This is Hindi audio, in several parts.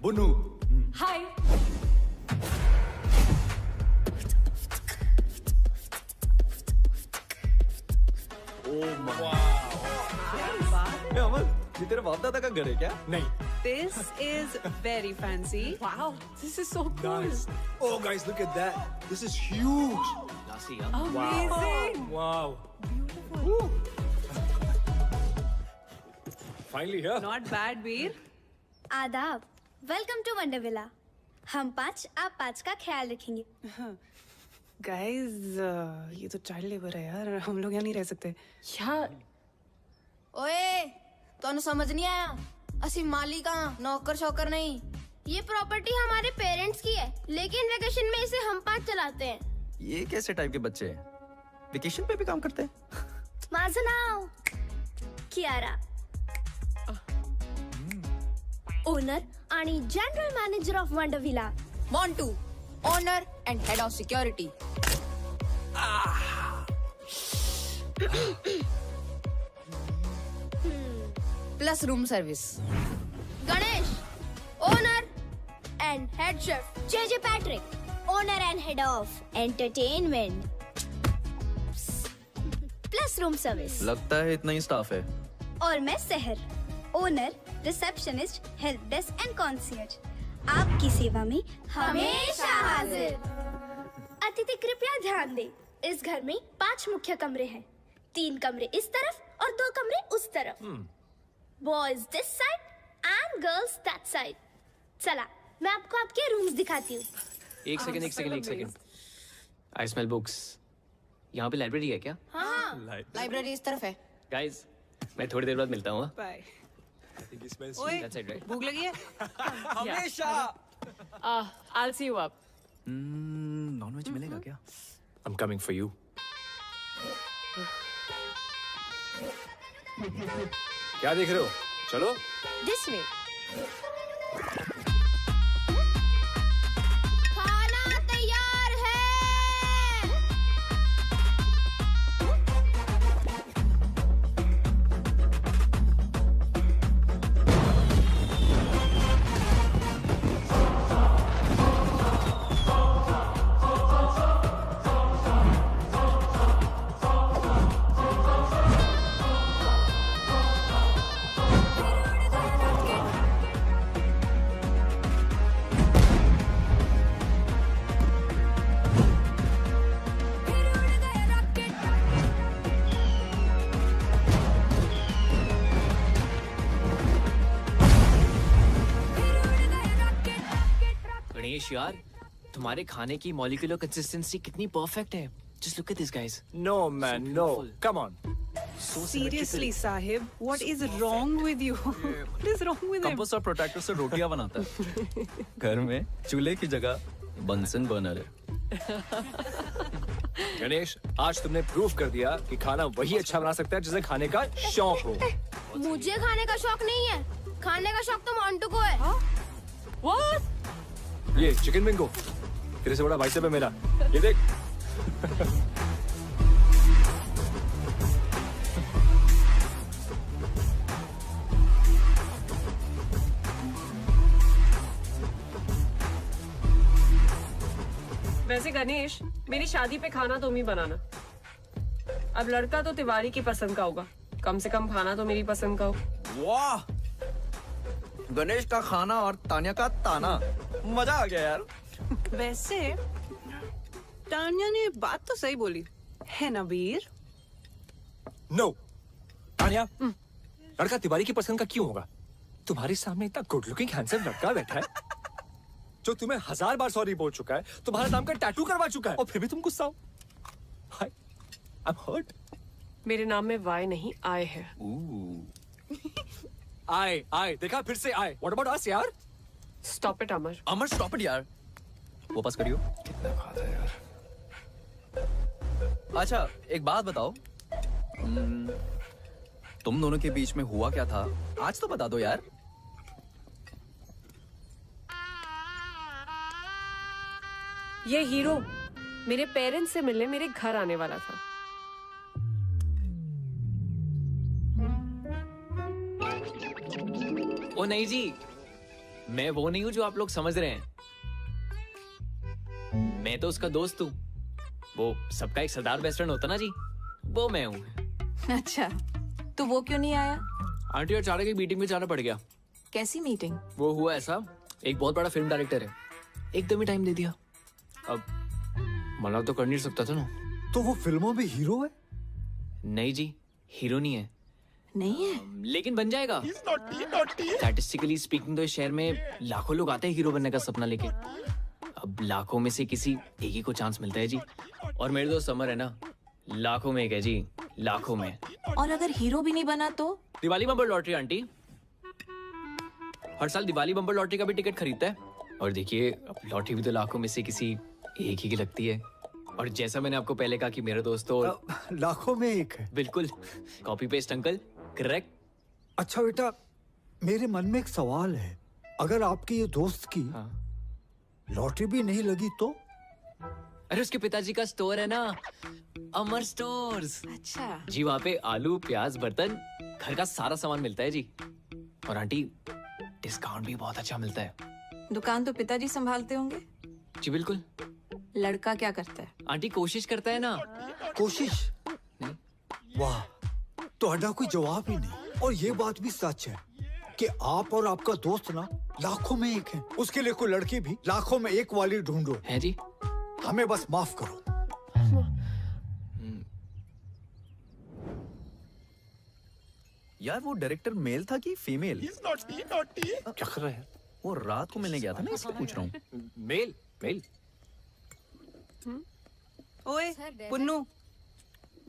बुनू हाय अमन, ये तेरे बाप दादा का घर है क्या? नहीं। This is very fancy. Wow, this is so cool. Nice. Oh guys, look at that. This is huge. Amazing. Wow. Beautiful. Finally here. Not bad, Veer. आदाब, वेलकम टू वंडर विला। हम 5 आप 5 का ख्याल रखेंगे। Guys, ये तो चाइल्ड लेबर है यार, हम लोग यहाँ नहीं रह सकते। यार, ओए, तोनु समझ नहीं आया? असि मालिक नौकर शौकर नहीं। ये प्रॉपर्टी हमारे पेरेंट्स की है, लेकिन वेकेशन में इसे हम 5 चलाते हैं। ये कैसे टाइप के बच्चे हैं? वेकेशन पे भी काम करते हैं? माजनाओ, कियारा, ओनर आणि general manager of wonder villa. Montu, owner and head of security. Plus room service. Ganesh, owner and head chef. JJ Patrick, owner and head of entertainment plus room service. लगता है इतना ही स्टाफ है। और मैं Sahar, owner, receptionist, help desk and concierge. आपकी सेवा में हमेशा हाजिर। अतिथि कृपया ध्यान दें, इस घर में 5 मुख्य कमरे हैं। 3 कमरे इस तरफ और 2 कमरे उस तरफ। Boys this side and girls that side. चला, मैं आपको आपके रूम्स दिखाती हूँ। एक सेकंड। I smell books. यहाँ पे लाइब्रेरी है क्या? हाँ, लाइब्रेरी इस तरफ है। गाइस, मैं थोड़ी देर बाद मिलता हूँ। बाय। ओए, that's it, right? भूख लगी है? हमेशा। I'll see you up. Nonveg मिलेगा क्या? I'm coming for you. क्या देख रहे हो? चलो। This way. खाना तैयार है। गणेश यार, तुम्हारे खाने की मॉलिक्यूलर कंसिस्टेंसी कितनी परफेक्ट है। Just look at this, guys. No, man, no. Come on. So Seriously, Sahib, what is wrong with you? What is wrong with him? Compost और प्रोटेक्टर से रोटियां बनाता है। घर में चूल्हे की जगह बंसन बर्नर है। गणेश, आज तुमने प्रूव कर दिया कि खाना वही अच्छा बना सकता है जिसे खाने का शौक हो। मुझे खाने का शौक नहीं है, खाने का शौक तो मोंटू को है। What? ये चिकन बिंगो तेरे से बड़ा बाइसेप है मेरा, ये देख। वैसे गणेश, मेरी शादी पे खाना तुम ही बनाना। अब लड़का तो तिवारी की पसंद का होगा, कम से कम खाना तो मेरी पसंद का हो। वाह, गणेश का खाना और तान्या का ताना, मजा आ गया यार। वैसे तान्या ने बात तो सही बोली है ना वीर? नो, तान्या, लड़का तिवारी की पसंद का क्यों होगा? तुम्हारे सामने इतना गुड लुकिंग हैंडसम लड़का बैठा है जो तुम्हें 1000 बार सॉरी बोल चुका है, तुम्हारे नाम का टैटू करवा चुका है, और फिर भी तुम गुस्सा हो। I'm hurt. मेरे नाम में वाई नहीं आए है। आए, देखा फिर से आए। What about us यार? Stop it, Amar. Amar stop it यार, वापस करियो। कितना खाता है यार। अच्छा एक बात बताओ, तुम दोनों के बीच में हुआ क्या था आज तो बता दो यार। ये हीरो मेरे पेरेंट्स से मिलने मेरे घर आने वाला था। ओ नहीं जी, मैं वो नहीं हूँ जो आप लोग समझ रहे हैं। मैं तो उसका दोस्त हूँ। वो सबका एक सरदार बेस्ट फ्रेंड होता ना जी, वो मैं हूँ। अच्छा, तो वो क्यों नहीं आया? आंटी अचानक एक मीटिंग में जाना पड़ गया। कैसी मीटिंग? वो हुआ ऐसा, एक बहुत बड़ा फिल्म डायरेक्टर है, एकदम ही टाइम दे दिया। अब मना तो कर नहीं सकता था ना। तो वो फिल्मों में हीरो है? नहीं जी, हीरो नहीं है। नहीं है? लेकिन बन जाएगा। स्टैटिस्टिकली स्पीकिंग तो इस शहर में लाखों लोग आते हैं हीरो बनने का सपना लेके। अब लाखों में से किसी एक ही को चांस मिलता है जी। और मेरे दोस्त समर है ना, लाखों में एक है जी, लाखों में। और अगर हीरो भी नहीं बना तो? दिवाली बम्पर लॉटरी आंटी, हर साल दिवाली बम्पर लॉटरी का भी टिकट खरीदता है। और देखिए, अब लॉटरी भी तो लाखों में से किसी एक ही की लगती है। और जैसा मैंने आपको पहले कहा कि मेरे दोस्तों लाखों में एक है। बिल्कुल, कॉपी पेस्ट अंकल, करेक्ट। अच्छा बेटा, मेरे मन में एक सवाल है, अगर आपके ये दोस्त की लॉटरी भी नहीं लगी तो? अरे उसके पिताजी का स्टोर है ना, अमर स्टोर्स। अच्छा जी, वहाँ पे आलू प्याज बर्तन घर का सारा सामान मिलता है जी। और आंटी डिस्काउंट भी बहुत अच्छा मिलता है। दुकान तो पिताजी संभालते होंगे? जी बिल्कुल। लड़का क्या करता है? आंटी कोशिश करता है ना। कोशिश? वाह, तो अड्डा कोई जवाब ही नहीं। और ये बात भी सच है कि आप और आपका दोस्त ना लाखों में एक है। उसके लिए कोई लड़की भी लाखों में एक वाली ढूंढो। है जी। हमें बस माफ करो। यार वो डायरेक्टर मेल था कि फीमेल? क्या कर रहे हैं? वो रात को मिलने गया था ना, इसलिए पूछ रहा हूँ। मेल। ओए पुन्नू,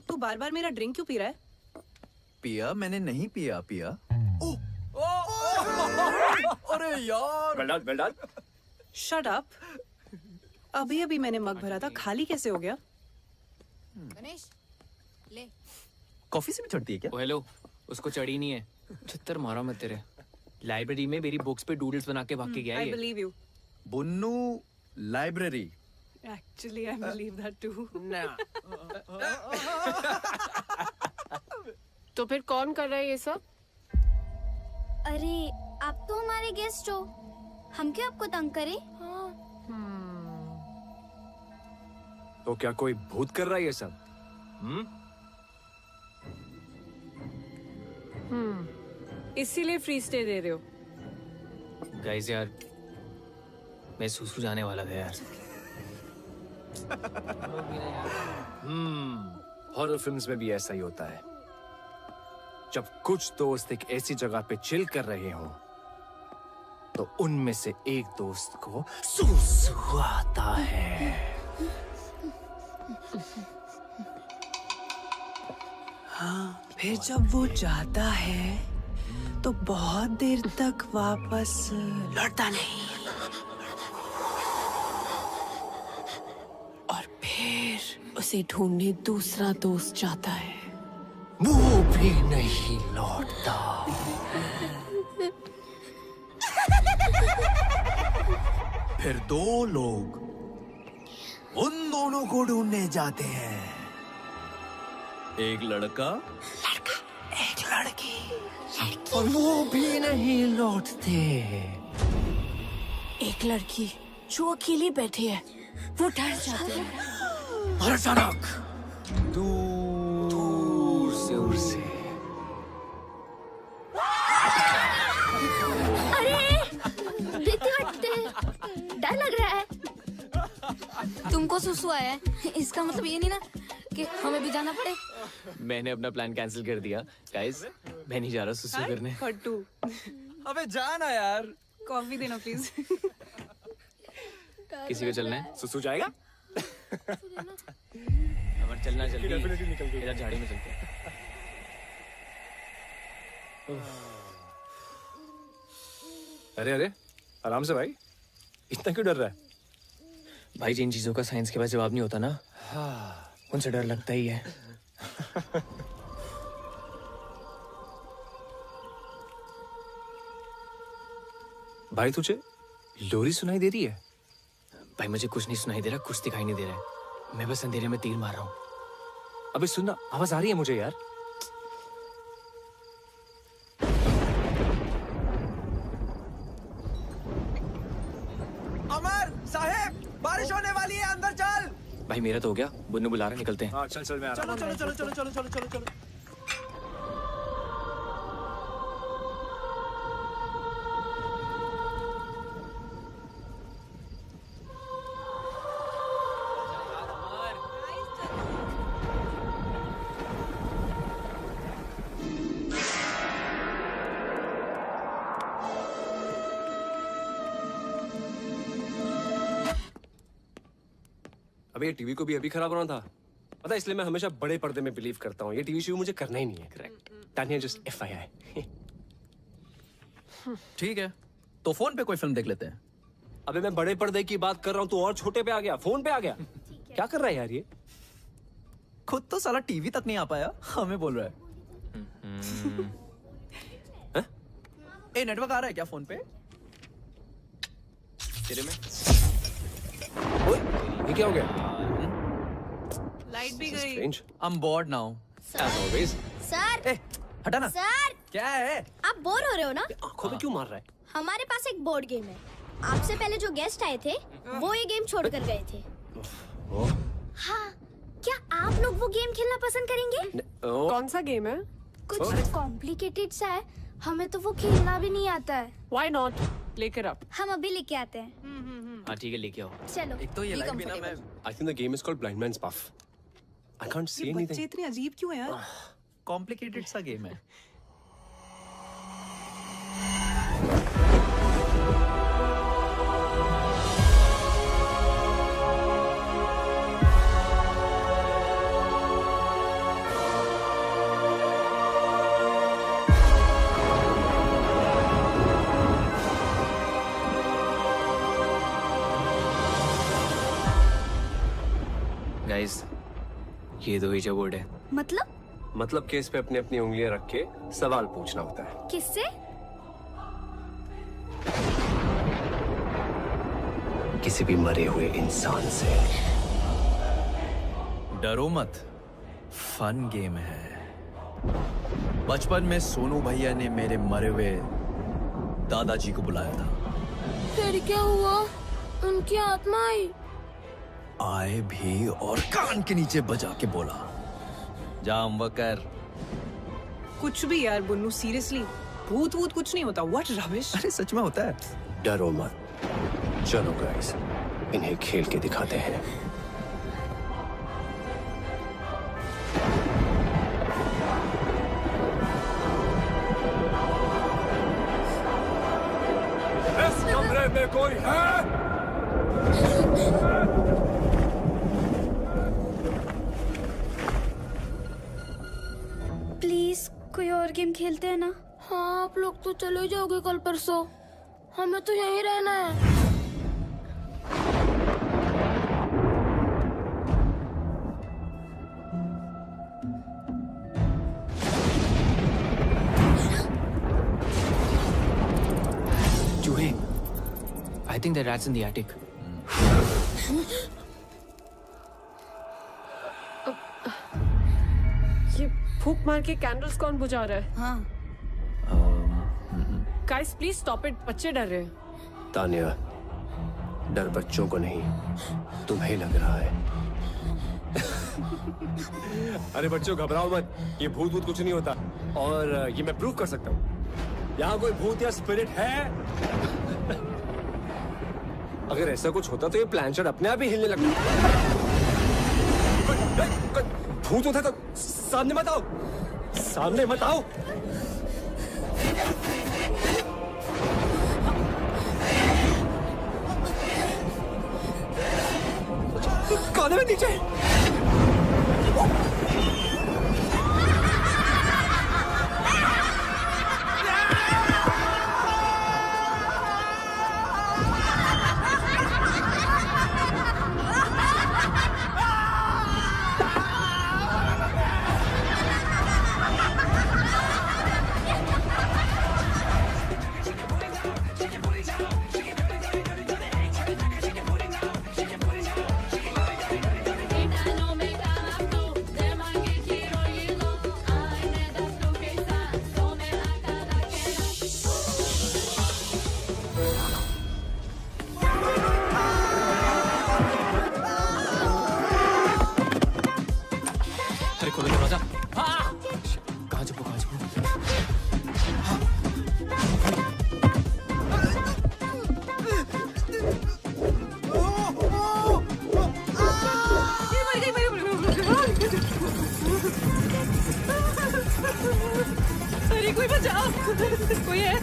तू बार बार मेरा ड्रिंक क्यों पी रहा है? पिया मैंने नहीं पिया। अरे यार, वेल डन। Shut up. अभी अभी मैंने मग भरा था, खाली कैसे हो गया? गणेश ले। कॉफी से भी चढ़ती है क्या? ओ हेलो, उसको चढ़ी नहीं है। छत्तर मारा मत तेरे। लाइब्रेरी में मेरी बुक्स पे डूडल्स बना के भाग के गया I ये। believe you. Bunnu library. Actually, I believe that too. तो फिर कौन कर रहा है ये सब? अरे आप तो हमारे गेस्ट हो, हम क्यों आपको तंग करें? तो क्या कोई भूत कर रहा है ये सब? इसीलिए फ्री स्टे दे रहे हो? गाइस यार, मैं सुसु जाने वाला था यार। हॉरर फिल्म्स में भी ऐसा ही होता है। जब कुछ दोस्त एक ऐसी जगह पे चिल कर रहे हो तो उनमें से एक दोस्त को सुसु आता है। हाँ, फिर जब वो जाता है तो बहुत देर तक वापस लौटता नहीं, और फिर उसे ढूंढने दूसरा दोस्त जाता है, वो भी नहीं लौटता। फिर दो लोग उन दोनों को ढूंढने जाते हैं। एक लड़का एक लड़की, और वो भी नहीं लौटते। एक लड़की जो अकेली बैठी है, वो डर जाती है। और अचानक दूर से दूर से भीती लगते डर लग रहा है। तुमको सुसु आया है, इसका मतलब ये नहीं ना कि हमें भी जाना पड़े। मैंने अपना प्लान कैंसिल कर दिया गाइस, मैं नहीं जा रहा सुसु करने। फट्टू, अबे जाना यार। कॉफी देना प्लीज। किसी को चलना है? सुसु जाएगा। अमर चलना जल्दी, इधर झाड़ी में चलते हैं। अरे अरे आराम से भाई, इतना क्यों डर रहा है? भाई जिन चीजों का साइंस के पास जवाब नहीं होता ना, उनसे डर लगता ही है। भाई तुझे लोरी सुनाई दे रही है? भाई मुझे कुछ नहीं सुनाई दे रहा, कुछ दिखाई नहीं दे रहा है। मैं बस अंधेरे में तीर मार रहा हूँ। अबे सुनना, आवाज आ रही है मुझे यार। अमर साहेब, बारिश होने वाली है, अंदर चल। भाई मेरा तो हो गया, बुन्नू बुला रहा, निकलते हैं। हाँ चल चल, मैं आ रहा हूँ। चलो चलो चलो चलो चलो चलो चलो। अबे ये टीवी को भी अभी खराब होना था, पता है, इसलिए मैं हमेशा बड़े पर्दे में बिलीव करता हूँ। ये टीवी शो मुझे करना ही नहीं है। Correct, Tania just FYI। ठीक है, तो फोन पे कोई फिल्म देख लेते हैं। अबे मैं बड़े पर्दे की बात कर रहा हूँ, तो और छोटे पे आ गया, फोन पे आ गया। क्या कर रहा है यार ये? खुद तो साला टीवी तक नहीं आ पाया, हमें बोल रहा है। ए नेटवर्क आ रहा है क्या फोन पे? तेरे में ओए, ये क्या हो गया? लाइट भी गई। Strange. I'm bored now. As always. Sir ए, हटा ना। सर, क्या है? आप बोर हो रहे हो ना? आंखों में क्यों मार रहा है? हमारे पास एक बोर्ड गेम है। आपसे पहले जो गेस्ट आए थे वो ये गेम छोड़कर गए थे। हाँ, क्या आप लोग वो गेम खेलना पसंद करेंगे? कौन सा गेम है? कुछ कॉम्प्लिकेटेड सा है, हमें तो वो खेलना भी नहीं आता है। Why not? लेकर आप। हम अभी लेके आते हैं। हाँ ठीक है, लेके आओ। चलो। एक तो ये लाइट भी ना, मैं I think the game is called Blind Man's Buff. I can't see ये anything. बच्चे इतने अजीब क्यों हैं यार? कॉम्प्लिकेटेड सा गेम है। गाइस, ये दो ही जो बोर्ड है। मतलब कि इस पे अपनी अपनी उंगलियां रख के सवाल पूछना होता है। किससे? किसी भी मरे हुए इंसान से। डरो मत, फन गेम है। बचपन में सोनू भैया ने मेरे मरे हुए दादाजी को बुलाया था। फिर क्या हुआ? उनकी आत्मा आई। आए भी और कान के नीचे बजा के बोला, जाम वकर। कुछ भी यार बुन्नू, सीरियसली भूत वूत कुछ नहीं होता। What rubbish. अरे सच में होता है। डरो मत, चलो गाइस, इन्हें खेल के दिखाते हैं। और गेम खेलते हैं ना? हाँ, आप लोग तो चले जाओगे कल परसों, हमें तो यहीं रहना है। चूहे, I think the rat's in the attic. ये फूंक मार के कैंडल्स कौन बुझा रहा है? हाँ। गाइस प्लीज स्टॉप इट, बच्चे डर रहे हैं। तानिया, डर बच्चों को नहीं, तुम्हें लग रहा है। अरे बच्चों घबराओ मत, ये भूत भूत कुछ नहीं होता, और ये मैं प्रूव कर सकता हूँ। यहाँ कोई भूत या स्पिरिट है? अगर ऐसा कुछ होता तो ये प्लानचेट अपने आप ही हिलने लगता। भूत होता तो सामने मत आओ, सामने मत आओ। कोने में नीचे। अरे कोई बचाओ, कोई है?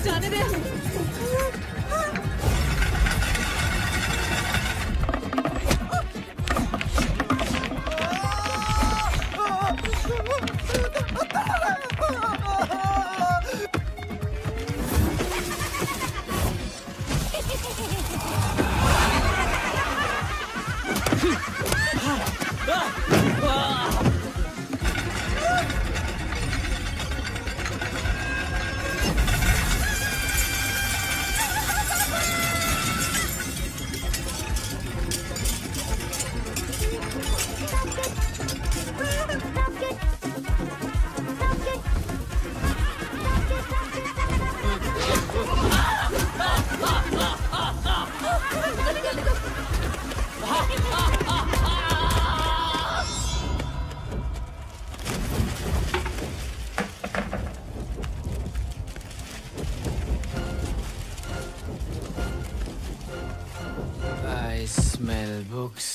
जाने दे। I smell books.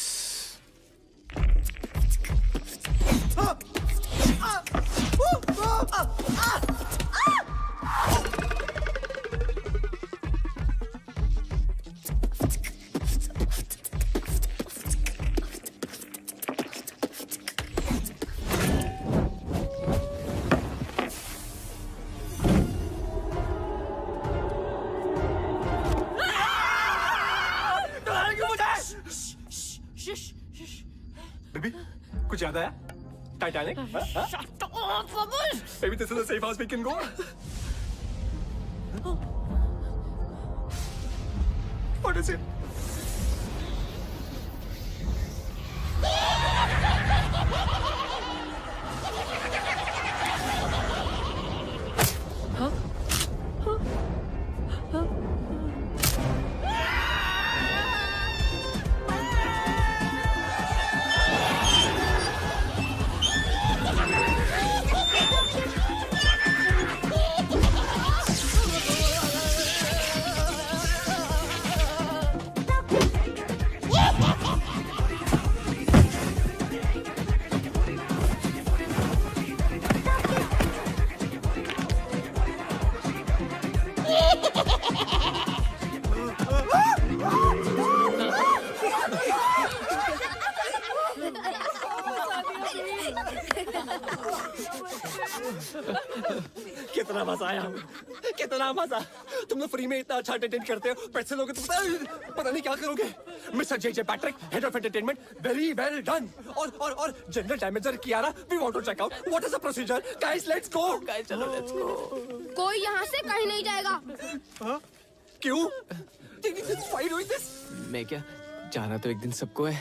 बेबी, कुछ याद आया? Titanic? Maybe this is the safe house we can go. What is it? कितना मजा आया, कितना मजा। तुम लोग फ्री में इतना अच्छा एंटरटेन करते हो, पैसे लोगे तो पता नहीं क्या करोगे। Mister J Patrick, head of entertainment, very well done. और general manager Kiara, we want to check out what is the procedure. Guys let's go. Guys चलो लेट्स गो। कोई यहाँ से कहीं नहीं जाएगा। क्यों? फाइट हुई दिस? मैं क्या जाना तो एक दिन सबको है,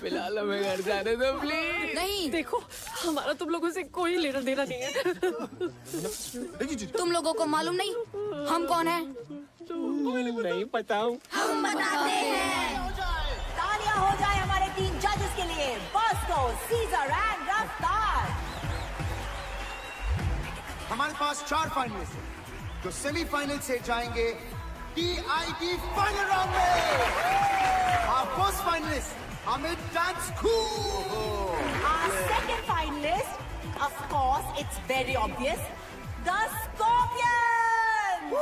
फिलहाल हमें घर जाने दो प्लीज। नहीं, देखो हमारा तुम लोगों से कोई लेना देना नहीं है। तुम लोगों को मालूम नहीं हम कौन हैं? नहीं पता हूँ। हम बताते हैं। तालियां हो जाए हमारे 3 जजेस के लिए, बॉस्को, सीजर एंड रफ्तार। हमारे पास 4 फाइनलिस्ट हैं जो सेमीफाइनल से जाएंगे TIT फाइनल राउंड में। Our first finalist, Amit Dance Cool. Our second finalist, of course, it's very obvious, the Scorpions.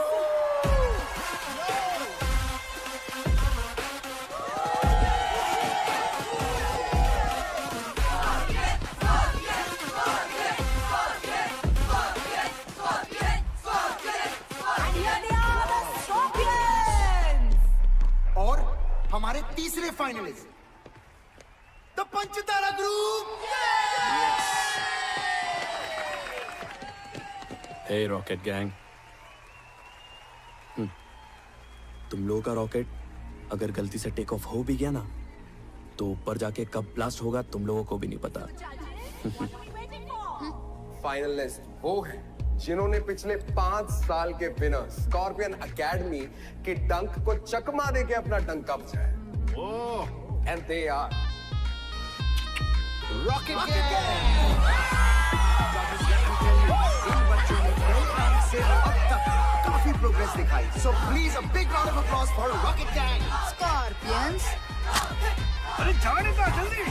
And here they are, the Scorpions. और हमारे तीसरे finalist, the Panchtara group. Hey rocket gang, तुम लोगों का रॉकेट अगर गलती से टेक ऑफ हो भी गया ना, तो ऊपर जाके कब ब्लास्ट होगा तुम लोगों को भी नहीं पता। फाइनलिस्ट वो है जिन्होंने पिछले 5 साल के विनर स्कॉर्पियन एकेडमी के डंक को चकमा देके अपना डंका बचाया। And they are rocket gang. इन बच्चों ने कई से अब तक काफी प्रोग्रेस दिखाई, so please a big round of applause for rocket gang. Scorpions. अरे जाने का जल्दी।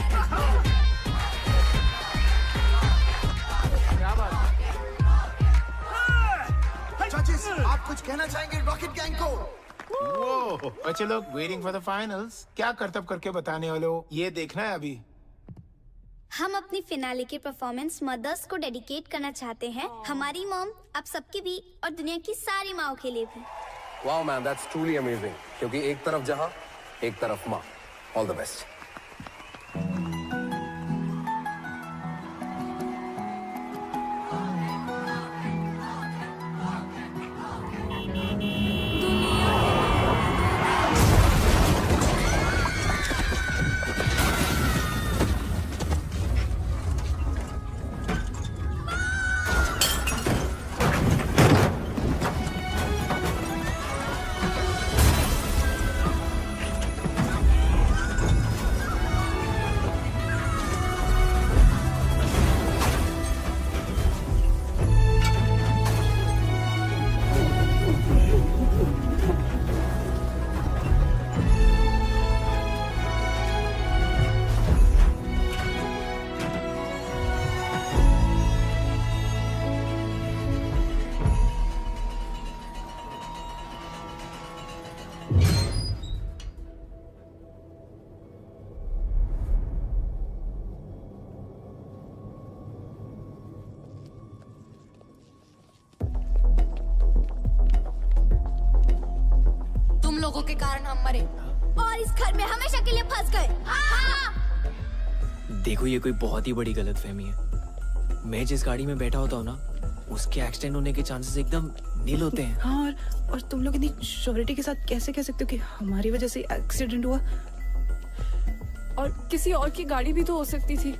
जजेस, आप कुछ कहना चाहेंगे रॉकेट गैंग को? वो बच्चे लोग वेटिंग फॉर द फाइनल्स, क्या करतब करके बताने वाले हो, ये देखना है अभी। हम अपनी फिनाले के परफॉर्मेंस मदर्स को डेडिकेट करना चाहते हैं। हमारी मॉम, आप सबकी भी और दुनिया की सारी माओ के लिए भी। Wow man, that's truly amazing. क्योंकि एक तरफ जहां, एक तरफ मां। All the best. लोगों के कारण हम मरे और इस घर में हमेशा के लिए फंस गए। देखो ये कोई बहुत ही बड़ी गलतफहमी है। मैं जिस गाड़ी में बैठा होता हूँ ना, उसके एक्सीडेंट होने के चांसेस एकदम नील होते हैं। हाँ, और तुम लोग इतनी श्योरिटी के साथ कैसे कह सकते हो कि हमारी वजह से एक्सीडेंट हुआ? और किसी और की गाड़ी भी तो हो सकती थी।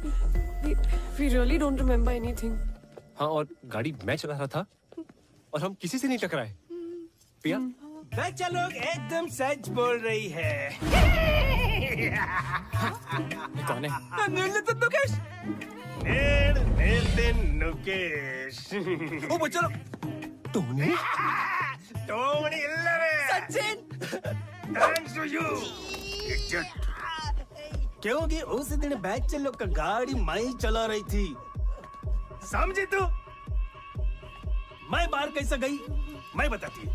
We really don't remember anything. हाँ, और गाड़ी मैं चला रहा था और हम किसी से नहीं टकराए। पिया? बच्चा लोग एकदम सच बोल रही है। कौन है? नुकेश। नुकेश। ओ बच्चा लोग। टोनी? टोनी इल्लरे। सचिन। Thanks to you. क्योंकि उस दिन बच्चे लोग का गाड़ी मैं ही चला रही थी, समझी तू? मैं बाहर कैसे गई मैं बताती हूँ।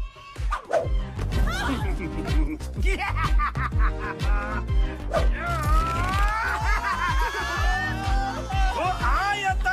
वो आया था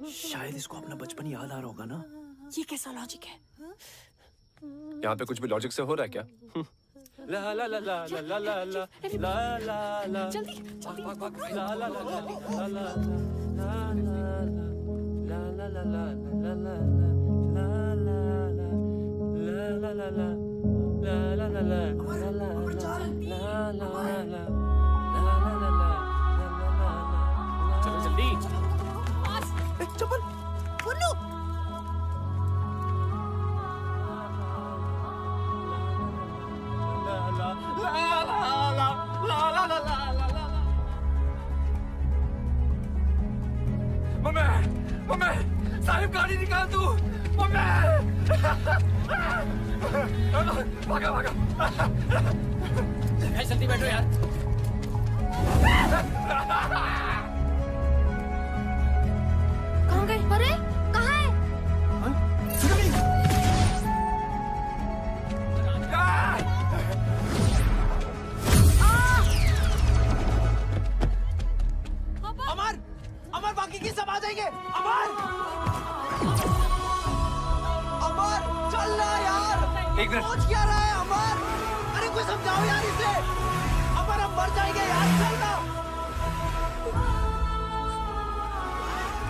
शायद इसको अपना बचपन याद आ रहा होगा ना। ये कैसा लॉजिक है? यहाँ पे कुछ भी लॉजिक से हो रहा है क्या? ला ला ला ला ला ला ला ला ला ला ला जल्दी भाग भाग ला ला ला ला ला ला ला ला चलो जल्दी। चप्पल पुन्नू। मम्मी मम्मी साहिब गाड़ी निकाल तू। मम्मी भागा भागा। जल्दी बैठो यार। कहाँ गए? अरे कहाँ है? अमर अमर बाकी की सब आ जाएंगे। अमर अमर चल रहा यार। एक मिनट। सोच क्या रहा है अमर? अरे कुछ समझाओ यार इसे। अमर हम मर जाएंगे यार, चल ना।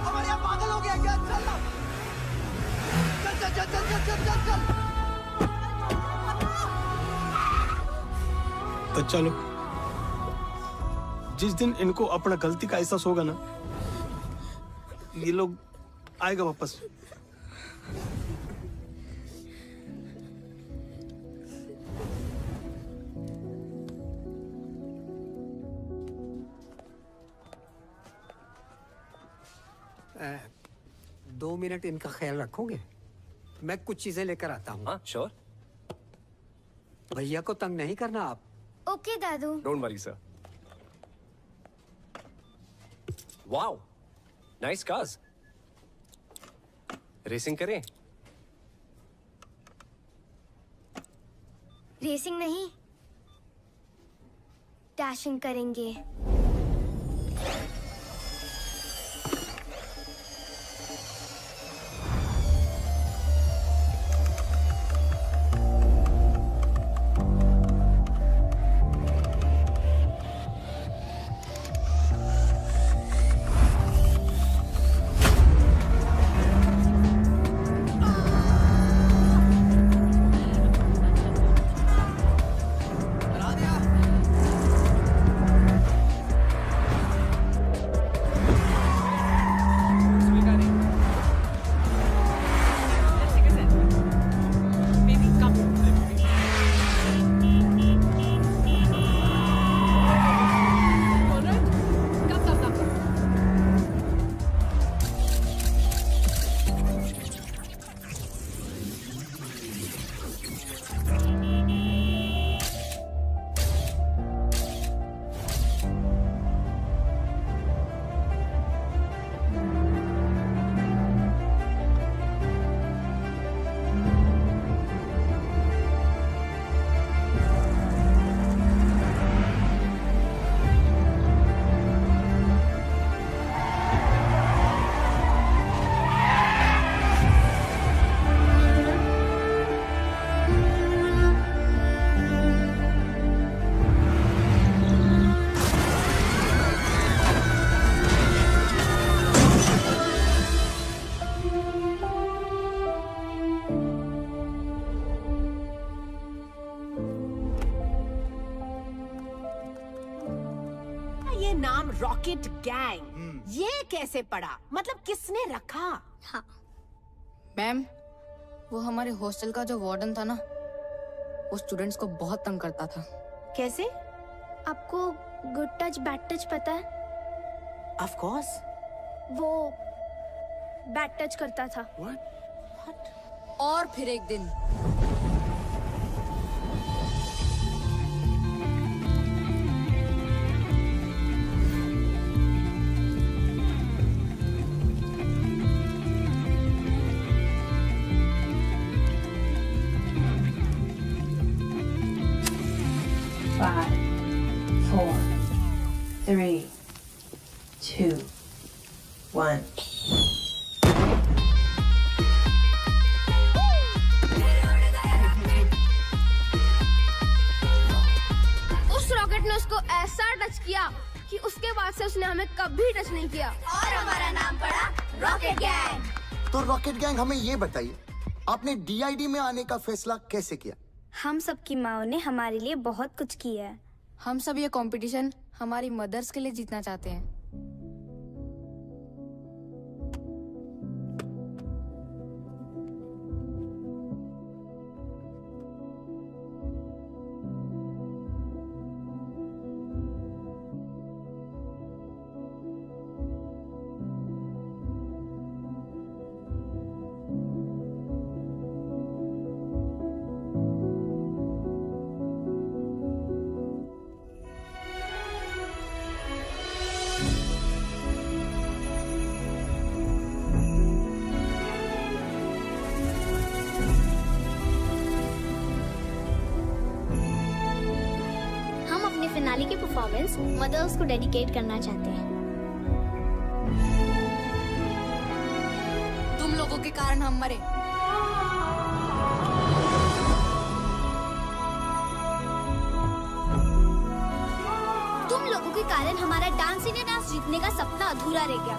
अमर यार पागल हो गया क्या? चल ना। चल चल चल चल चल चल चल चल। तो चलो, जिस दिन इनको अपना गलती का एहसास होगा ना, ये लोग आएगा वापस। दो मिनट इनका ख्याल रखोगे? मैं कुछ चीजें लेकर आता हूँ। हाँ श्योर। भैया को तंग नहीं करना आप। Okay Dadu. Don't worry sir. Wow nice cars. Racing करें? रेसिंग नहीं, डैशिंग करेंगे। ये नाम रॉकेट गैंग ये कैसे पड़ा? मतलब किसने रखा? हाँ मैम, वो हमारे हॉस्टल का जो वार्डन था ना, वो स्टूडेंट्स को बहुत तंग करता था। कैसे? आपको गुड टच बैड टच पता है? Of course. वो बैड टच करता था। और फिर एक दिन Five, 4, 3, 2, 1. किया कि उसके बाद से उसने हमें कभी टच नहीं किया और हमारा नाम पड़ा रॉकेट गैंग। तो रॉकेट गैंग, हमें ये बताइए, आपने DID में आने का फैसला कैसे किया? हम सबकी माओ ने हमारे लिए बहुत कुछ किया है। हम सब ये कंपटीशन हमारी मदर्स के लिए जीतना चाहते हैं। फिनाले की परफॉर्मेंस मदर्स को डेडिकेट करना चाहते हैं। तुम लोगों के कारण हम मरे। तुम लोगों के कारण हमारा डांस इंडिया डांस जीतने का सपना अधूरा रह गया।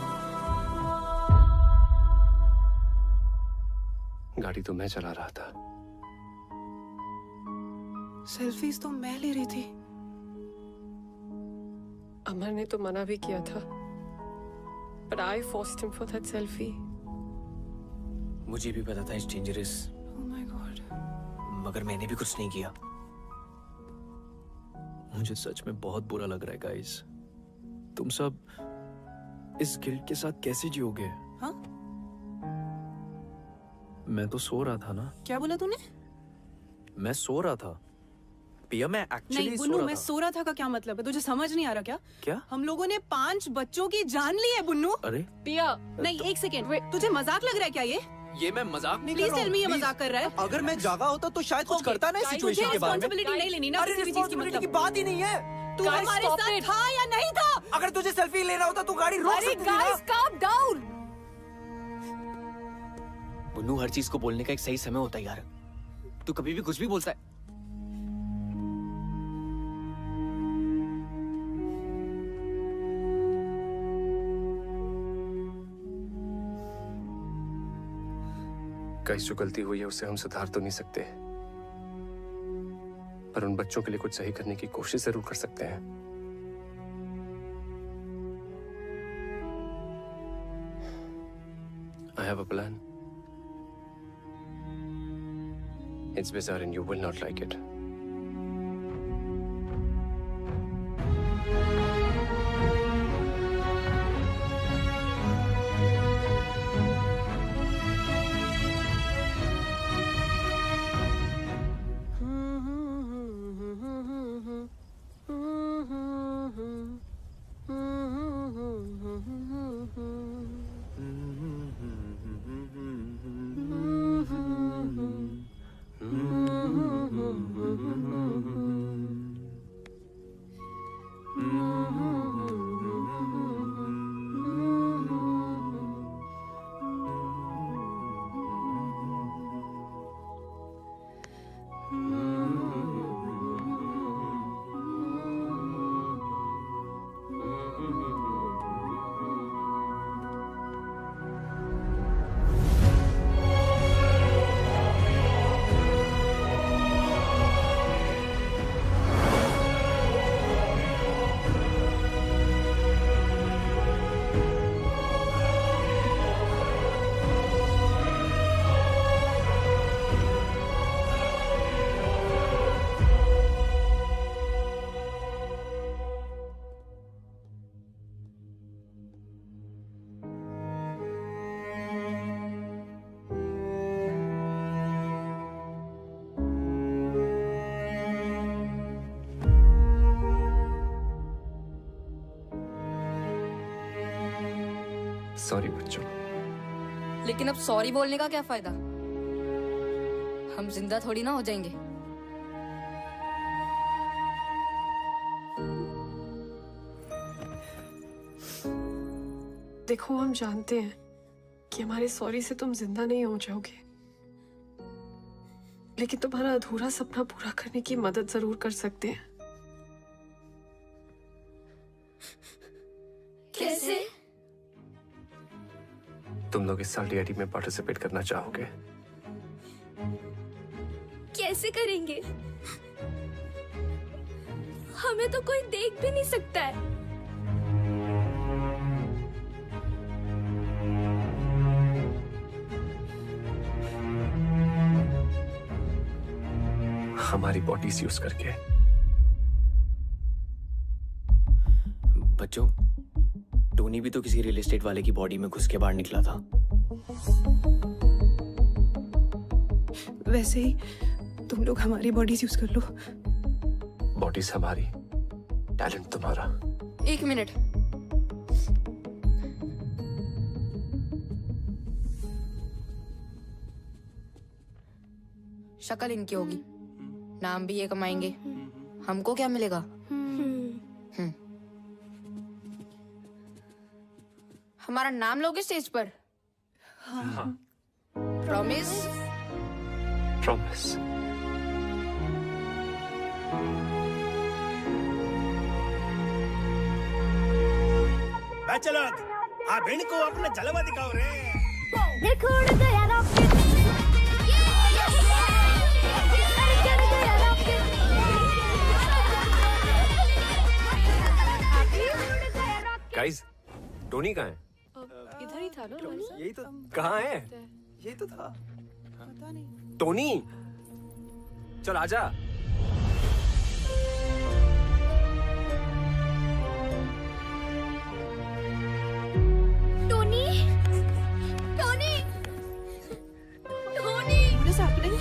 गाड़ी तो मैं चला रहा था। सेल्फीज तो मैं ले रही थी। अमर ने तो मना भी किया था, but I forced him for that selfie. मुझे भी पता था it's dangerous. Oh my God. मगर मैंने भी कुछ नहीं किया। मुझे सच में बहुत बुरा लग रहा है गाइस। तुम सब इस गिल्ट के साथ कैसे जियोगे? हाँ? मैं तो सो रहा था ना। क्या बोला तूने? मैं सो रहा था। पिया, मैं एक्चुअली नहीं बुन्नू, मैं सो रहा था का क्या मतलब है? तुझे समझ नहीं आ रहा क्या? क्या? हम लोगों ने 5 बच्चों की जान ली है बुन्नू। अरे पिया, नहीं एक सेकेंड, तुझे मजाक लग रहा है क्या ये मैं मजाक नहीं कर प्लीज रहा हूँ। टेल मी ये मजाक कर रहा है? अगर मैं जागा होता तो शायद कुछ करता ना इस सिचुएशन के बारे में। रिस्पांसिबिलिटी नहीं लेनी ना अरे किसी भी चीज की, रिस्पांसिबिलिटी की मतलब बात ही नहीं है। तू हमारे साथ था या नहीं था? अगर तुझे सेल्फी लेना होता तो गाड़ी रोक सकती थी ना। Guys calm down. बुन्नू, हर चीज को बोलने का एक सही समय होता है यार। तू कभी भी कुछ भी बोलता है। गाइस, जो गलती हुई है उसे हम सुधार तो नहीं सकते, पर उन बच्चों के लिए कुछ सही करने की कोशिश जरूर कर सकते हैं। I have a plan. It's bizarre and you will not like it. Sorry बच्चों। लेकिन अब सॉरी बोलने का क्या फायदा? हम जिंदा थोड़ी ना हो जाएंगे। देखो, हम जानते हैं कि हमारे सॉरी से तुम जिंदा नहीं हो जाओगे, लेकिन तुम्हारा अधूरा सपना पूरा करने की मदद जरूर कर सकते हैं। तुम लोग इस साल DID में पार्टिसिपेट करना चाहोगे? कैसे करेंगे? हमें तो कोई देख भी नहीं सकता है। हमारी बॉडीज यूज करके। बच्चों, टोनी भी तो किसी रियल एस्टेट वाले की बॉडी में घुस के बाहर निकला था। वैसे ही तुम लोग हमारी बॉडीज यूज कर लो। बॉडीज हमारी, टैलेंट तुम्हारा। 1 मिनट। शक्ल इनकी होगी, नाम भी ये कमाएंगे, हमको क्या मिलेगा? हमारा नाम लोगे स्टेज पर? हाँ। प्रॉमिस? प्रॉमिस। चलो आप इनको अपना जलवा दिखाओ रे। देखो उड़ गया रॉकेट। गाइस, टोनी कहाँ है? इधर ही था ना? यही तो। कहाँ है? यही तो था। टोनी, चल आजा। Tony, Tony, Tony. What is happening?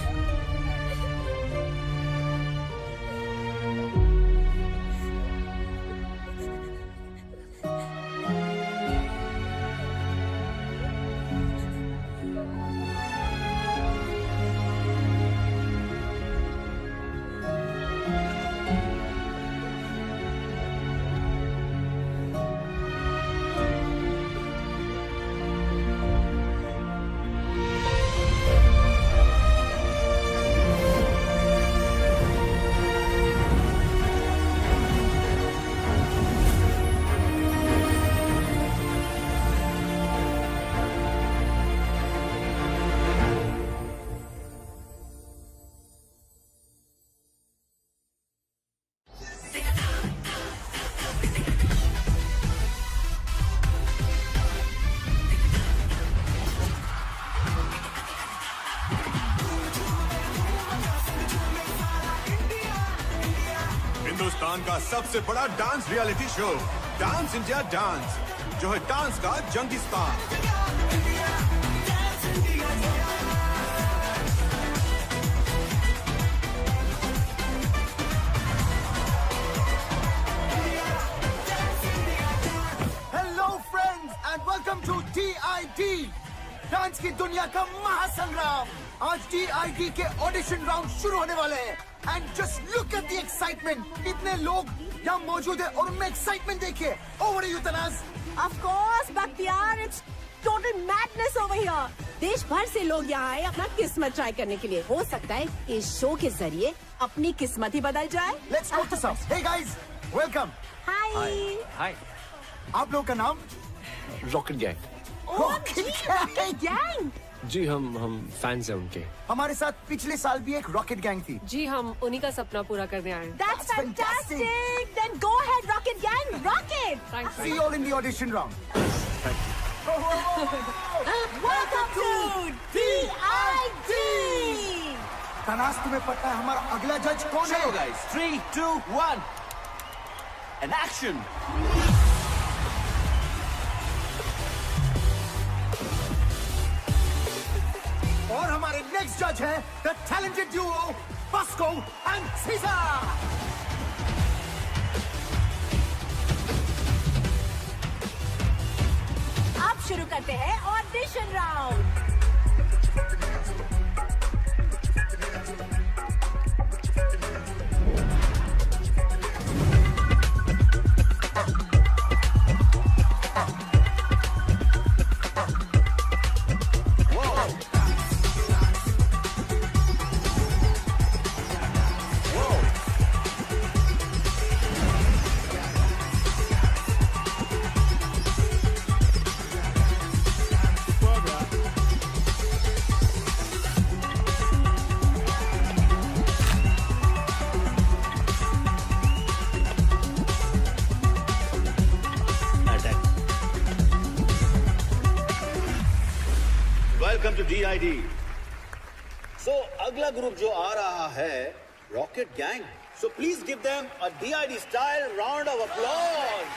Hindustan का सबसे बड़ा dance reality show dance India dance, जो है डांस का जंगिस्तान। Hello friends and welcome to DID, dance की दुनिया का महासंग्राम। आज DID के ऑडिशन राउंड शुरू होने वाले हैं and just look at the excitement. कितने लोग यहाँ मौजूद है और उनमें एक्साइटमेंट देखिए। Over you Tanaz. Of course, Bakhtiar, it's total madness over here. देश भर से लोग यहाँ आए अपना किस्मत ट्राई करने के लिए। हो सकता है इस शो के जरिए अपनी किस्मत ही बदल जाए। Let's go to some. Hey guys, welcome. Hi. हाय। आप लोग का नाम? Rocket gang. Rocket gang? जी हम फैंस हैं उनके। हमारे साथ पिछले साल भी एक रॉकेट गैंग थी। जी हम उन्हीं का सपना पूरा करने आए हैं। That's fantastic. Then go ahead, Rocket Gang. Rocket. Thanks. See you all in the audition round. Welcome to DID. Tanaz, तुम्हें पता है हमारा अगला जज कौन है? guys, 3, 2, 1, and action. और हमारे नेक्स्ट जज हैं the talented duo Bosco and seizure. अब शुरू करते हैं ऑडिशन राउंड। DID. So अगला ग्रुप जो आ रहा है rocket gang. So please give them a DID style round of applause.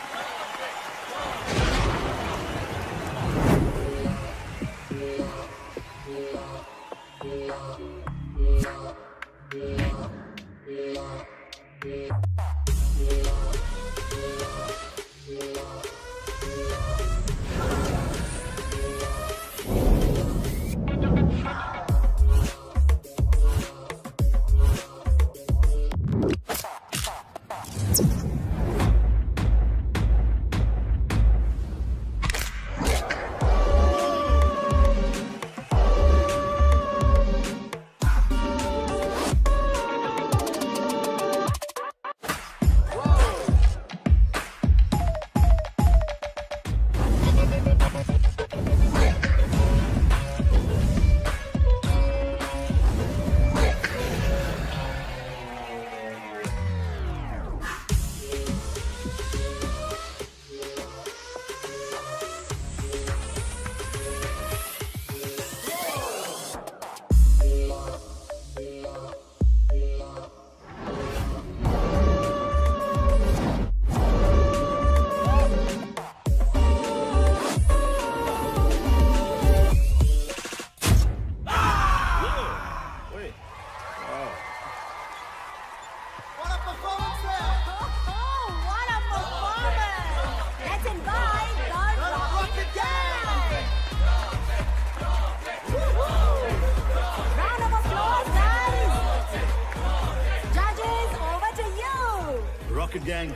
Rocket Gang,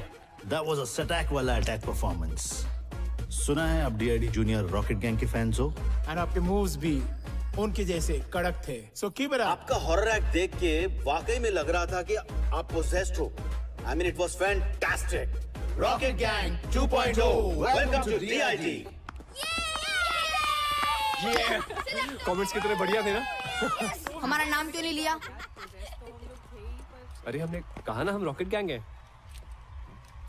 that was a Satak वाला अटैक परफॉर्मेंस. सुना है आप DID जूनियर रॉकेट गैंग के फैंस हो? एंड आपके मूव्स भी उनके जैसे कड़क थे. So keep it up. आपका हॉरर एक्ट देख के वाकई में लग रहा था कि आप पोसेस्ड हो. I mean it was fantastic. Rocket Gang 2.0. Welcome to DID. Comments कितने बढ़िया थे ना. हमारा नाम क्यों नहीं लिया? अरे हमने कहा ना हम रॉकेट गैंग है.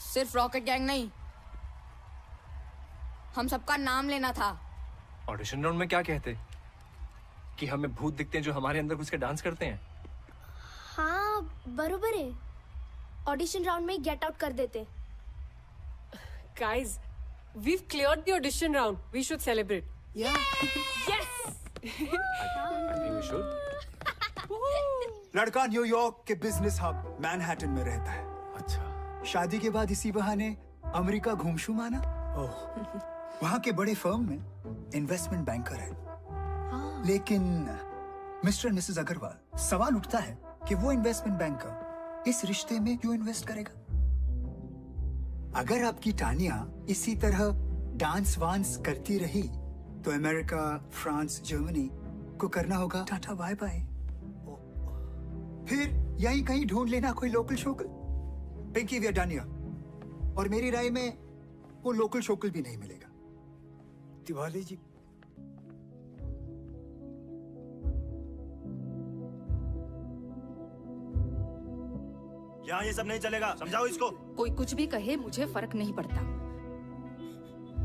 सिर्फ रॉकेट गैंग नहीं, हम सबका नाम लेना था. ऑडिशन राउंड में क्या कहते कि हमें भूत दिखते हैं जो हमारे अंदर घुस के डांस करते हैं. हाँ बरोबर है. ऑडिशन राउंड में गेट आउट कर देते. Guys, we've cleared the audition round. We should celebrate. Yeah. Yes. I think we should. लड़का न्यूयॉर्क के बिजनेस हब मैनहट्टन में रहता है. अच्छा. शादी के बाद इसी बहाने अमेरिका घूमशू माना. वहाँ के बड़े फर्म में इन्वेस्टमेंट बैंकर है. लेकिन मिस्टर मिसेस अग्रवाल, सवाल उठता है कि वो इन्वेस्टमेंट बैंकर इस रिश्ते में क्यों इन्वेस्ट करेगा. अगर आपकी टानिया इसी तरह डांस वांस करती रही तो अमेरिका, फ्रांस, जर्मनी को करना होगा टाटा बाय बाय. फिर यहीं कहीं ढूंढ लेना कोई लोकल शोकल. Pinky we are done here. और मेरी राय में वो लोकल शोकल भी नहीं मिलेगा. तिवारी जी, यहाँ ये सब नहीं चलेगा. समझाओ इसको. कोई कुछ भी कहे मुझे फर्क नहीं पड़ता.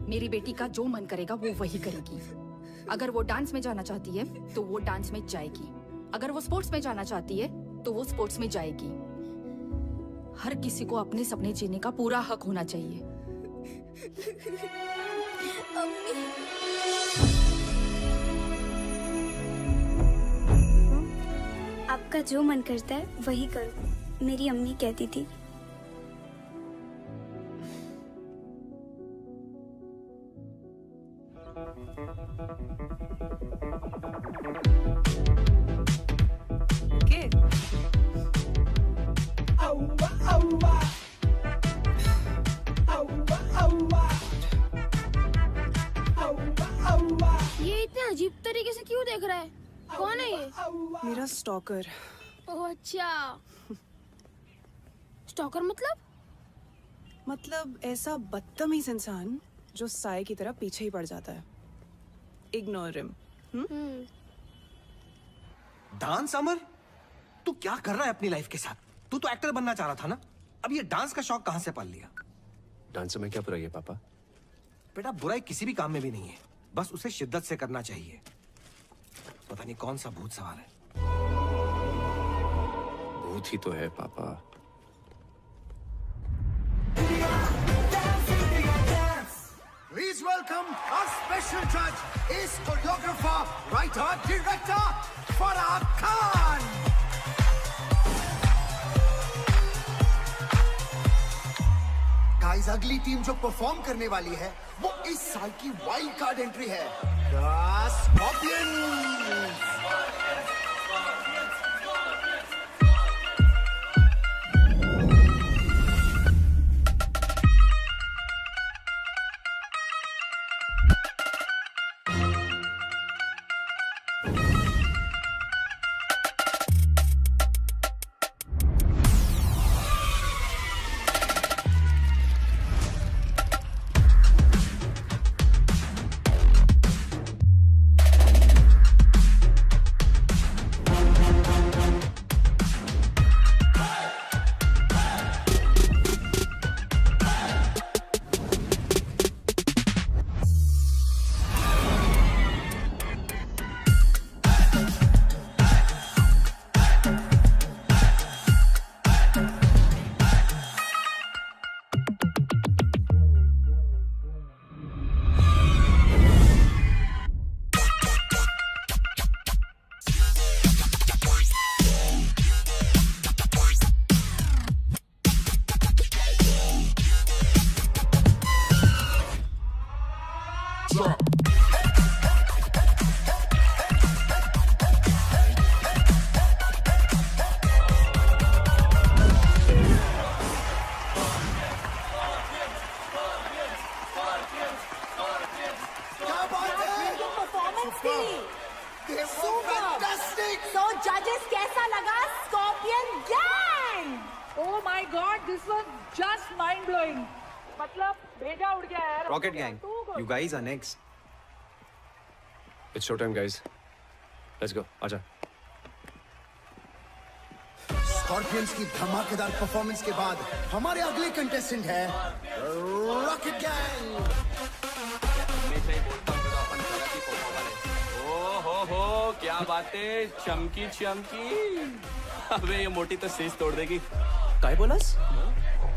मेरी बेटी का जो मन करेगा वो वही करेगी. अगर वो डांस में जाना चाहती है तो वो डांस में जाएगी. अगर वो स्पोर्ट्स में जाना चाहती है तो वो स्पोर्ट्स में जाएगी. हर किसी को अपने सपने जीने का पूरा हक होना चाहिए. आपका जो मन करता है वही करो, मेरी अम्मी कहती थी. ये इतने अजीब तरीके से क्यों देख रहा है? कौन है ये? मेरा स्टॉकर. ओह अच्छा. स्टॉकर मतलब ऐसा बदतमीज इंसान जो साए की तरह पीछे ही पड़ जाता है. Ignore him. डांस अमर, तू क्या कर रहा है अपनी लाइफ के साथ? तू तो एक्टर बनना चाह रहा था ना. अब ये डांस का शौक कहां से पाल लिया? डांस में क्या बुराई है पापा? बेटा बुराई किसी भी काम में भी नहीं है, बस उसे शिद्दत से करना चाहिए. पता नहीं कौन सा भूत सवार है। भूत ही तो है पापा। Please welcome our special judge, ace choreographer, writer, director, Farah Khan. Guys, अगली टीम जो परफॉर्म करने वाली है वो इस साल की वाइल्ड कार्ड एंट्री है, The Scorpions. Rocket Gang, you guys are next. It's showtime, guys. Let's go. आजा. Scorpions की धमाकेदार परफॉर्मेंस के बाद हमारे अगले कंटेस्टेंट है Rocket Gang. हो क्या बातें, चमकी चमकी। अबे ये मोटी तो स्टेज तोड़ देगी। काय बोलस?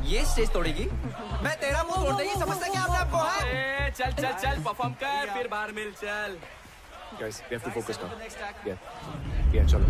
ये स्टेज तोड़ेगी? मैं तेरा मुंह तोड़ देगी, समझता क्या आपने आपको है? चल चल चल परफॉर्म कर, फिर बाहर मिल चल। Guys, we have to focus now. Yeah, चलो.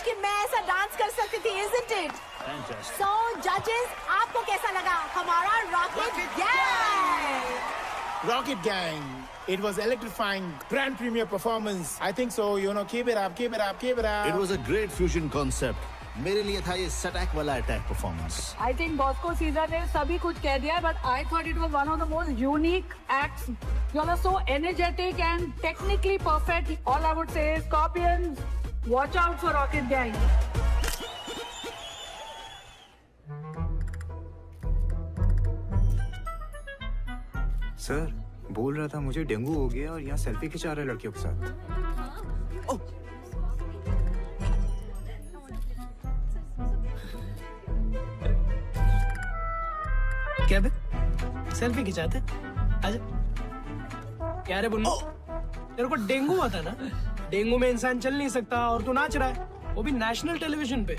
कि मैं ऐसा डांस कर सकती थी, isn't it? So judges, आपको कैसा लगा हमारा Rocket Gang? Rocket Gang, it was electrifying, brand premiere performance. I think so. Keep it up, keep it up, keep it up. It was a great fusion concept. मेरे लिए था ये सटैक वाला attack performance. I think Bosco Caesar ने सभी कुछ कह दिया, but I thought it was one of the most unique acts. You all are so energetic and technically perfect. All I would say is, Scorpions, watch out for Rocket Gang. Sir बोल रहा था मुझे डेंगू हो गया और यहाँ सेल्फी खिंचा रहा है लड़कियों के साथ। क्या बे? सेल्फी खिंचाते? आजा। क्या रे बुन्नू? तेरे को डेंगू हुआ था ना? डेंगू में इंसान चल नहीं सकता और तू नाच रहा है, वो भी नेशनल टेलीविजन पे।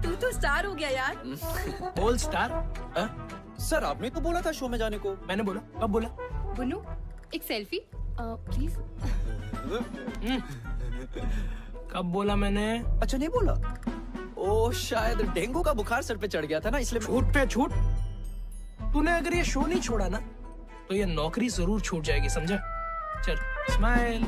तू तो स्टार हो गया यार। बोल स्टार? सर आपने तो बोला था शो में जाने को। मैंने बोला? कब बोला? बुन्नू एक सेल्फी प्लीज। कब बोला मैंने? अच्छा नहीं बोला। ओ शायद डेंगू का बुखार सर पे चढ़ गया था ना, इसलिए। छूट पे छूट। तूने अगर ये शो नहीं छोड़ा ना तो ये नौकरी जरूर छूट जाएगी, समझा? चल स्माइल।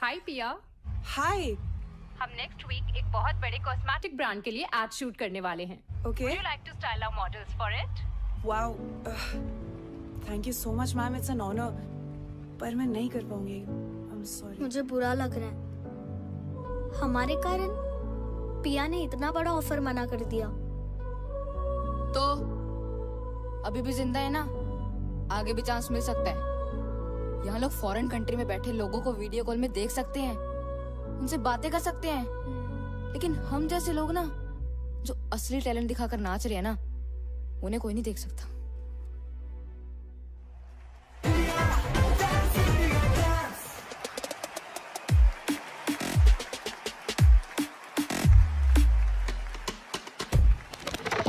हाय पिया। हाय। हम नेक्स्ट वीक एक बहुत बड़े कॉस्मेटिक ब्रांड के लिए एड शूट करने वाले हैं। Okay. Would you like to style our models for it? Wow. Thank you so much, ma'am. It's an honor. पर मैं नहीं कर पाऊंगी। I'm sorry. मुझे बुरा लग रहा है। हमारे कारण पिया ने इतना बड़ा ऑफर मना कर दिया। तो अभी भी जिंदा है ना, आगे भी चांस मिल सकता है। यहाँ लोग फॉरेन कंट्री में बैठे लोगों को वीडियो कॉल में देख सकते हैं, उनसे बातें कर सकते हैं, लेकिन हम जैसे लोग ना जो असली टैलेंट दिखाकर नाच रहे हैं ना, उन्हें कोई नहीं देख सकता।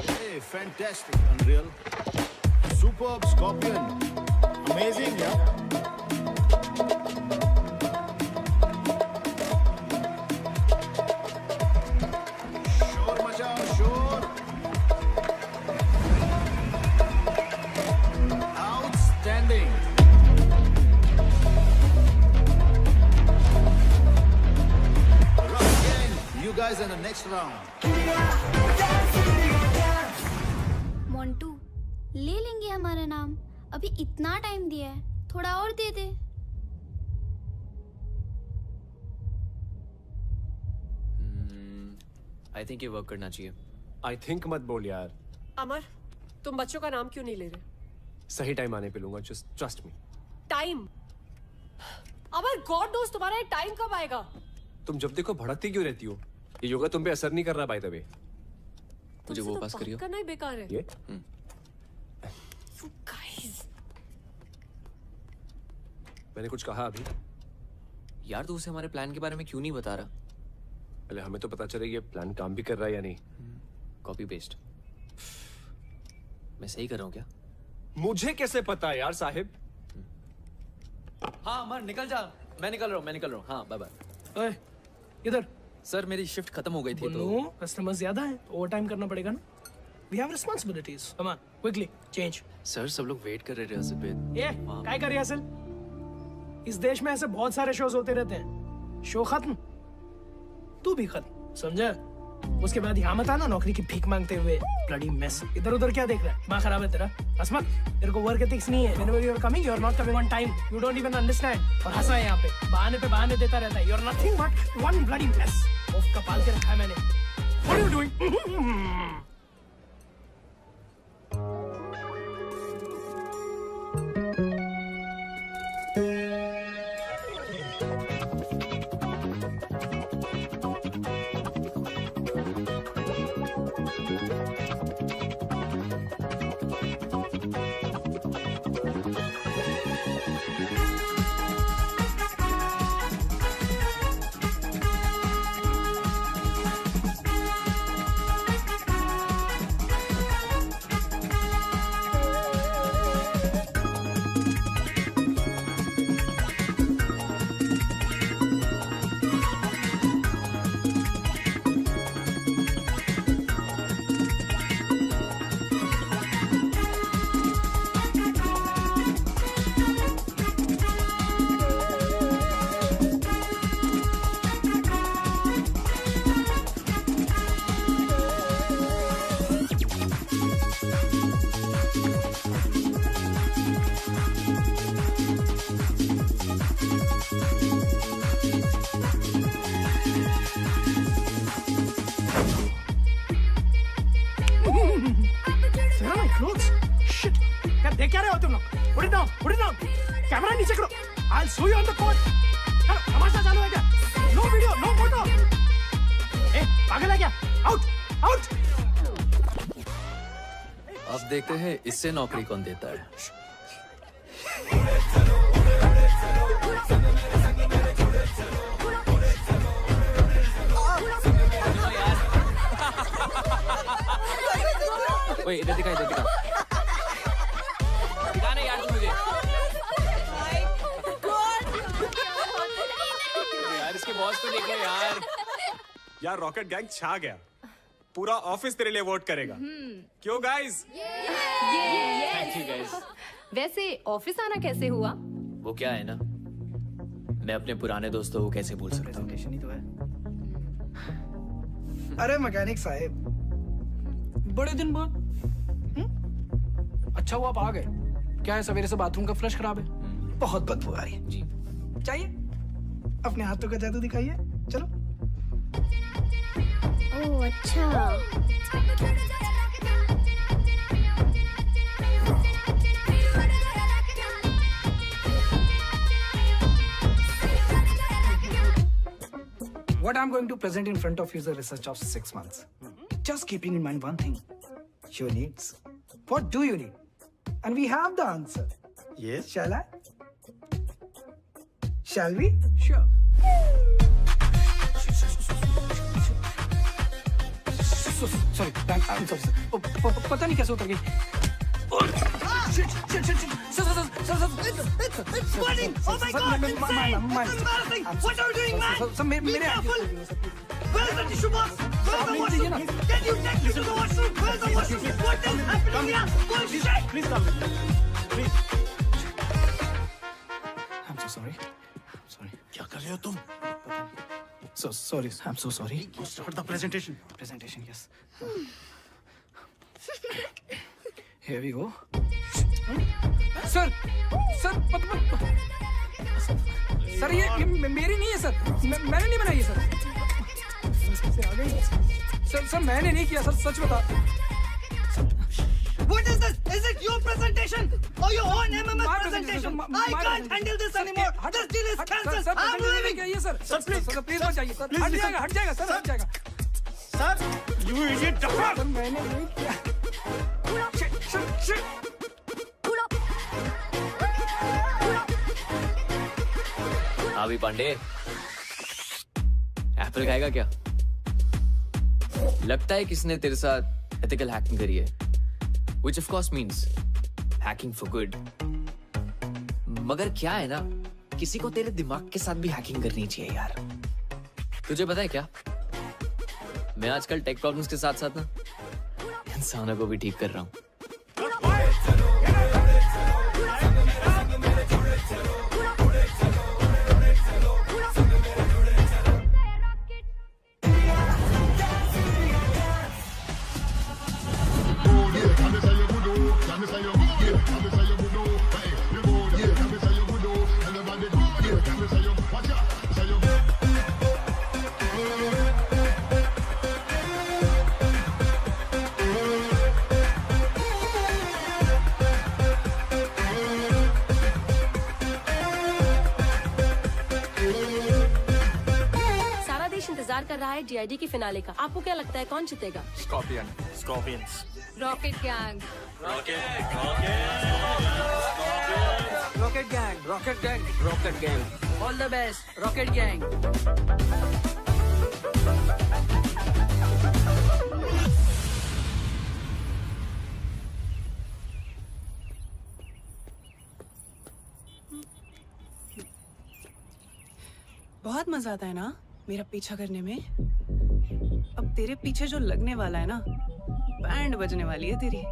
Hey, fantastic, Unreal. Superb, Scorpion. Amazing, yeah. शोर मचाओ, शोर. Outstanding. Rock Gang, you guys in the next round. Montu, ले लेंगे हमारा नाम। अभी इतना टाइम दिया है, थोड़ा और दे दे। आई थिंक ये वर्क करना चाहिए। आई थिंक मत बोल यार। अमर, तुम बच्चों का नाम क्यों नहीं ले रहे? सही टाइम आने पे लूंगा, जस्ट ट्रस्ट मी। टाइम? अमर, गॉड नोस तुम्हारा टाइम कब आएगा? तुम जब देखो भड़कती क्यों रहती हो? ये योगा तुम पे असर नहीं कर रहा बाय द वे। मुझे वो पास करियो। करना ही बेकार है। ये? You guys. मैंने कुछ कहा अभी? यार तू उसे हमारे प्लान के बारे में क्यों नहीं बता रहा? पहले हमें तो पता चले ये प्लान काम भी कर रहा है या नहीं। Copy paste. मैं सही कर रहा हूँ क्या? मुझे कैसे पता है यार साहिब? हाँ अमर निकल जा। मैं निकल रहा हूँ। हाँ बाय बाय। ओए, इधर। सर मेरी शिफ्ट खत्म हो गई थी तो कस्टमर ज्यादा है, ओवर टाइम करना पड़ेगा ना। We have responsibilities. Come on, quickly, change. Sir सब लोग वेट कर रहे रिहर्सल पे। ये काय कर रिहर्सल? इस देश में ऐसे बहुत सारे शोज होते रहते हैं। शो खत्म, तू भी खत्म, समझा? उसके बाद यहाँ मत आना नौकरी की भीख मांगते हुए। Bloody mess. इधर उधर क्या देख रहा है? दिमाग खराब है तेरा? हंस मत। तेरे को वर्क एथिक्स नहीं है। Whenever you are coming, you are not coming on time. You don't even understand. और हंस रहा है यहाँ पे बहाने देता रहता है। You are nothing but one bloody mess. ओफ का पाल के रखा है मैंने। What are you doing? Put it down. Put it down. Camera नीचे करो. I'll show you on the court. चलो, तमाशा चालू है क्या? No video, no photo. ए, पागल है क्या? Out, out. अब देखते हैं इससे नौकरी कौन देता है. ओए इधर दिखा दिखा ना यार तू मुझे. यार इसके बॉस को देखो यार. यार रॉकेट गैंग छा गया. पूरा ऑफिस तेरे लिए वोट करेगा. क्यों गाइस? Thank you guys. वैसे ऑफिस आना कैसे हुआ? वो क्या है ना, मैं अपने पुराने दोस्तों को कैसे भूल सकता हूँ. ही तो है. अरे मैकेनिक साहब, बड़े दिन बाद. अच्छा हुआ आप आ गए. क्या है, सवेरे से बाथरूम का फ्लश खराब है. बहुत बदबू आ रही है. जी चाहिए अपने हाथों का जादू दिखाइए. चलो. ओह अच्छा. What I'm going to present in front of you is a research of 6 months. Just keeping in mind one thing. Your needs. What do you need? And we have the answer. Yes. Shall I? Shall we? Sure. Sorry, I'm sorry, sir. पता नहीं कैसे उतर गई. Shit. Sir. It's burning. Oh my God, it's insane. It's embarrassing. What are you doing, man? Sir, be careful. Where's the tissue box? Where's the washroom? Can you take me to the washroom? Where's the washroom? What is happening here? Bullshit. Please come. Please. I'm so sorry. क्या कर रहे हो तुम? So sorry. I'm so sorry. Start the presentation. Presentation, yes. Here we go. Sir, sir ये मेरी नहीं है सर. मैंने नहीं बनाई है सर. सर मैंने नहीं किया सर. सच बता. What is this? Is it your presentation or your own MMS presentation? I can't handle this anymore. This deal is cancelled. I'm leaving. Sir please मत जाइए सर. हट जाएगा सर. हट जाएगा. Sir, you idiot. सर मैंने नहीं किया. Shit. अभी पांडे एप्पल खाएगा क्या? लगता है किसने तेरे साथ एथिकल हैकिंग करी है, which of course means hacking for good. मगर क्या है ना, किसी को तेरे दिमाग के साथ भी हैकिंग करनी चाहिए यार. तुझे पता है क्या, मैं आजकल टेक प्रॉब्लम्स के साथ साथ ना इंसानों को भी ठीक कर रहा हूँ. कर रहा है DID की फिनाले का. आपको क्या लगता है कौन जीतेगा? Scorpions. Rocket gang. Rocket gang. All the best, Rocket Gang. बहुत मजा आता है ना मेरा पीछा करने में. अब तेरे पीछे जो लगने वाला है ना, बैंड बजने वाली है तेरी.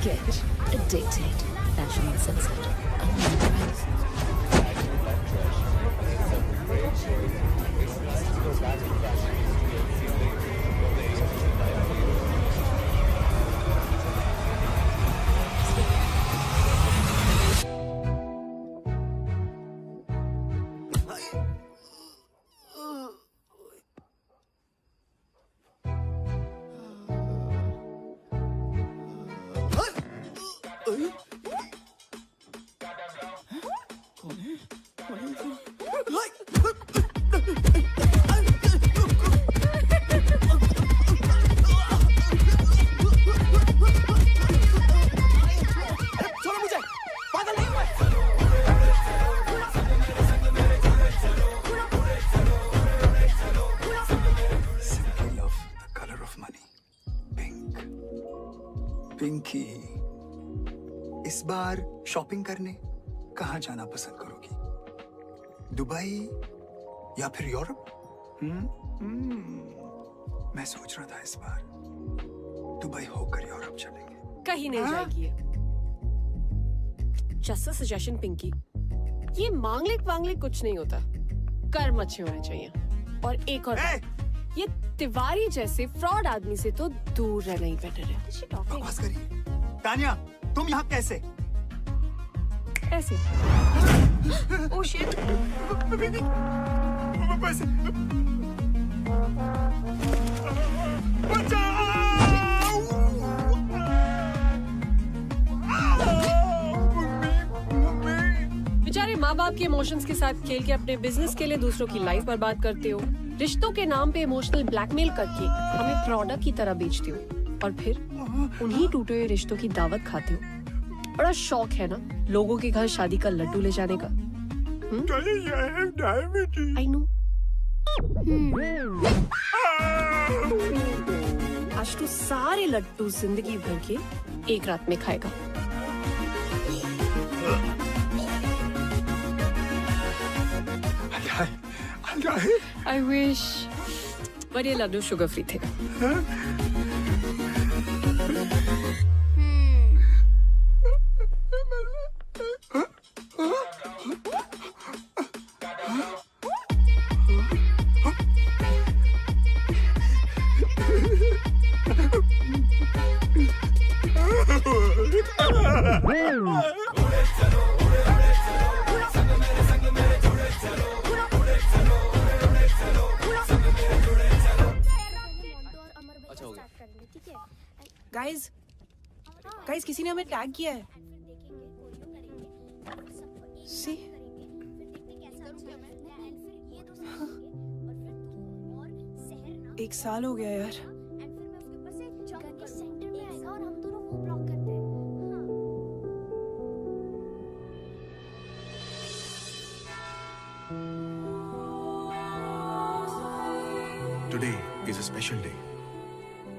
Get addicted. Fashion Uncensored. Pinky, इस बार शॉपिंग करने कहाँ जाना पसंद करोगी? दुबई या फिर यूरोप? मैं सोच रहा था इस बार दुबई होकर यूरोप चलेंगे। कहीं नहीं जाएगी। जस्ट अ सजेशन पिंकी, ये मांगलिक कुछ नहीं होता, कर्म अच्छे होने चाहिए। और एक और ये तिवारी जैसे फ्रॉड आदमी से तो दूर रहना ही बेटर है। बकवास करिए। तानिया, तुम यहाँ कैसे? ऐसे। Oh shit. बेचारे माँ बाप के इमोशंस के साथ खेल के अपने बिजनेस के लिए दूसरों की लाइफ बर्बाद करते हो। रिश्तों के नाम पे इमोशनल ब्लैकमेल करके हमें प्रोडक्ट की तरह बेचते हो और फिर उन्हीं टूटे हुए रिश्तों की दावत खाते हो। बड़ा शौक है ना लोगों के घर शादी का लड्डू ले जाने का। I know। आज तो सारे लड्डू जिंदगी भर के एक रात में खाएगा। I wish, but ये लड्डू शुगर फ्री थे। गाइस किसी ने हमें टैग किया है। सी एक साल हो गया यार। Today is a special day.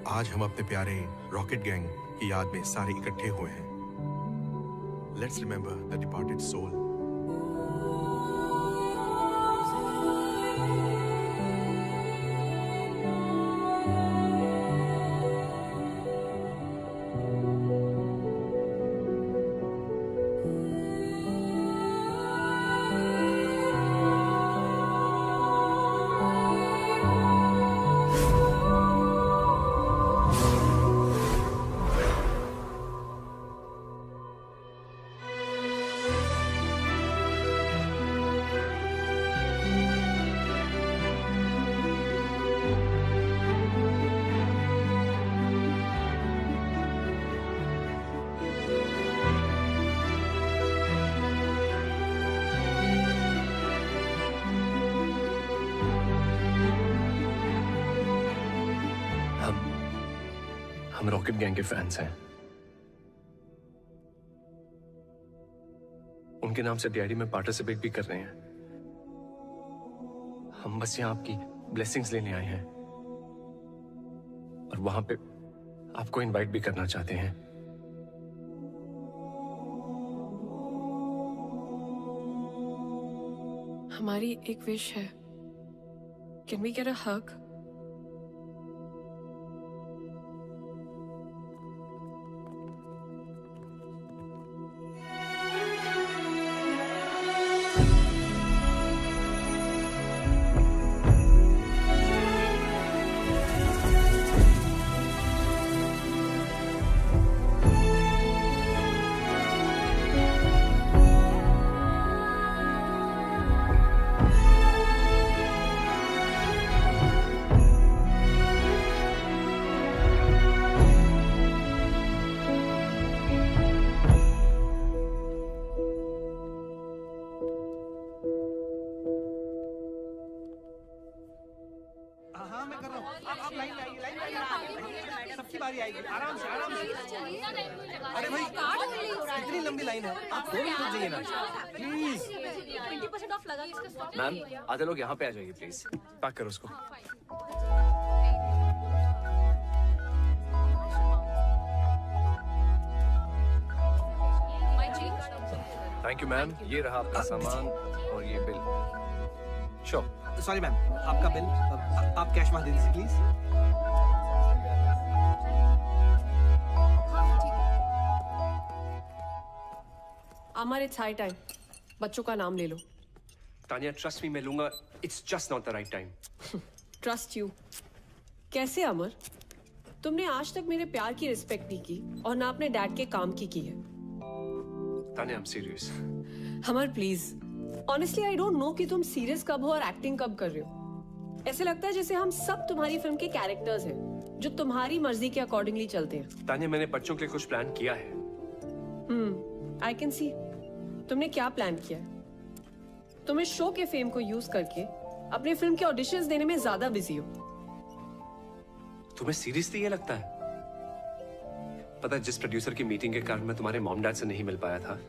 आज हम अपने प्यारे रॉकेट गैंग की याद में सारे इकट्ठे हुए हैं। Let's remember the departed soul. हम रॉकेट गैंग के फैंस हैं। उनके नाम से डीआईडी में पार्टिसिपेट भी कर रहे हैं। हम बस यहाँ आपकी ब्लेसिंग्स लेने आए हैं और वहां पे आपको इनवाइट भी करना चाहते हैं। हमारी एक विश है। कैन वी गेट अ हग? बारी आएगी, आराम से आराम से। अरे भाई इतनी लंबी लाइन है, आप 2 मिनट रुक जाइए ना प्लीज। 20% ऑफ लगा इसका स्टॉक। मैम आधे लोग यहाँ पे आ जाइए प्लीज। पैक करो उसको। थैंक यू मैम, ये रहा आपका सामान और ये बिल। श्योर। सॉरी मैम, आपका बिल आप कैश में दे दीजिए please. Amar it's high time, बच्चों का नाम ले लो। तानिया ट्रस्ट मी, मैं लूंगा। It's just not the right time. Trust you? कैसे अमर? तुमने आज तक मेरे प्यार की रिस्पेक्ट नहीं की और ना अपने डैड के काम की है। Tania I am serious. Amar please, honestly I don't know कि तुम सीरियस कब हो और एक्टिंग कब कर रहे हो। ऐसे लगता है जैसे हम सब तुम्हारी फिल्म के कैरेक्टर्स हैं जो तुम्हारी मर्जी के अकॉर्डिंगली चलते हैं। तानिया मैंने बच्चों के लिए कुछ प्लान किया है। I can see. तुमने क्या प्लान किया है? तुम इस शो के फेम को यूज करके अपने फिल्म के ऑडिशंस देने में ज्यादा बिजी हो। तुम्हें सीरियसली ये लगता है? पता है जिस प्रोड्यूसर की मीटिंग के कारण मैं तुम्हारे मॉम डैड से नहीं मिल पाया था,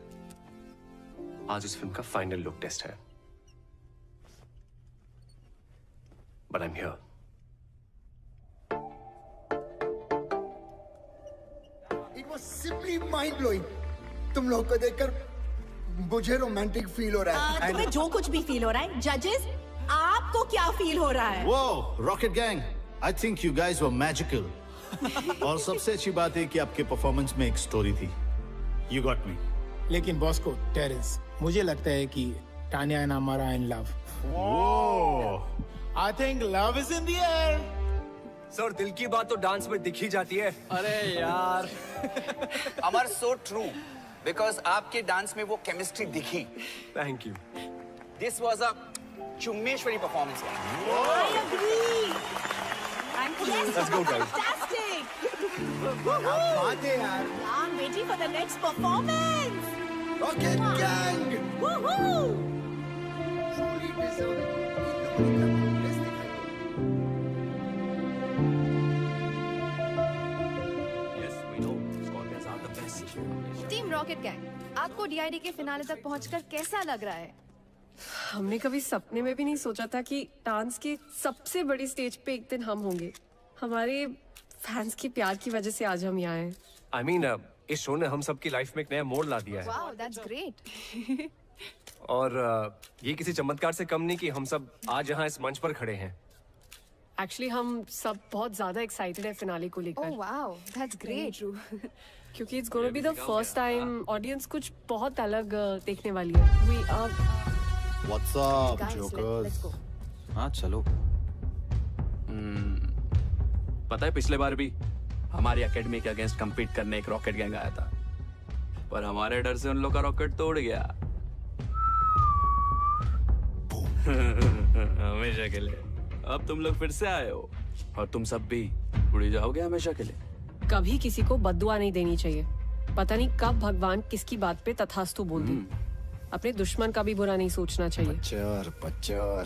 आज उस फिल्म का फाइनल लुक टेस्ट है। But I am here. It was simply mind blowing. तुम लोग को देखकर मुझे रोमांटिक फील हो रहा है। तुम्हें जो कुछ भी फील हो रहा है, जजेस आपको क्या फील हो रहा है? Whoa, Rocket Gang, I think you guys were magical. और सबसे अच्छी बात है कि आपके परफॉर्मेंस में एक स्टोरी थी। You got me. लेकिन बॉस को टेरेंस, मुझे लगता है कि Tania and Amar are in love. I think love is in the air. Sir दिल की बात तो डांस में दिख ही जाती है। अरे यार अमर सो ट्रू, बिकॉज आपके डांस में वो केमिस्ट्री दिखी। Thank you. This was a चुम्मेश्वरी performance. I agree. Let's go guys. Fantastic. बात है यार। I'm waiting for the next performance. Rocket Gang. Woohoo! Truly deserving. Yes, we know. Scorpions are the best. Team rocket gang, आपको डीआईडी के फिनाले तक पहुंचकर कैसा लग रहा है? हमने कभी सपने में भी नहीं सोचा था कि डांस के सबसे बड़ी स्टेज पे एक दिन हम होंगे। हमारे फैंस के प्यार की वजह से आज हम यहाँ हैं। I mean, इस शो ने हम सबकी लाइफ में एक नया मोड़ ला दिया है। Wow, that's great. और ये किसी चमत्कार से कम नहीं कि हम सब आज यहाँ इस मंच पर खड़े हैं। एक्चुअली हम सब बहुत ज्यादा एक्साइटेड है फिनाले को लेकर। Oh wow, that's great. क्योंकि it's gonna be the first time audience कुछ बहुत अलग देखने वाली है। We are What's up, jokers? हाँ चलो। पता है पिछले बार भी हमारी एकेडमी के अगेंस्ट compete करने एक रॉकेट गैंग आया था, पर हमारे डर से उन लोग का रॉकेट तोड़ गया। हमेशा के लिए। अब तुम लोग फिर से आए हो और तुम सब भी उड़ जाओगे हमेशा के लिए। कभी किसी को बद्दुआ नहीं देनी चाहिए। पता नहीं कब भगवान किसकी बात पे तथास्तु बोल दे। अपने दुश्मन का भी बुरा नहीं सोचना चाहिए। पच्चर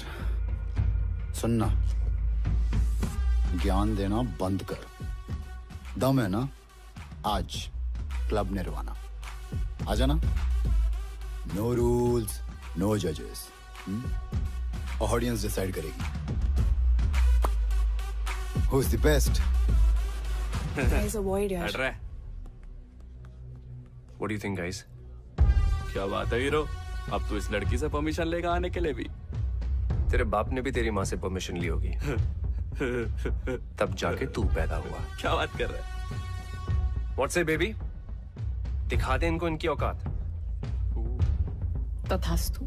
सुनना, ज्ञान देना बंद कर। दम है ना, आज क्लब निर्वाणा आ जाना। नो रूल्स, नो जजेस, ऑडियंस डिसाइड करेगी who is the best. Guys, avoid यार। हट रहा है। What do you think, guys? क्या बात है हीरो, अब तू इस लड़की से परमिशन लेकर आने के लिए भी? तेरे बाप ने भी तेरी माँ से परमिशन ली होगी। तब जाके तू पैदा हुआ। क्या बात कर रहा है? What say, baby? दिखा दे इनको इनकी औकात। तथास्तु।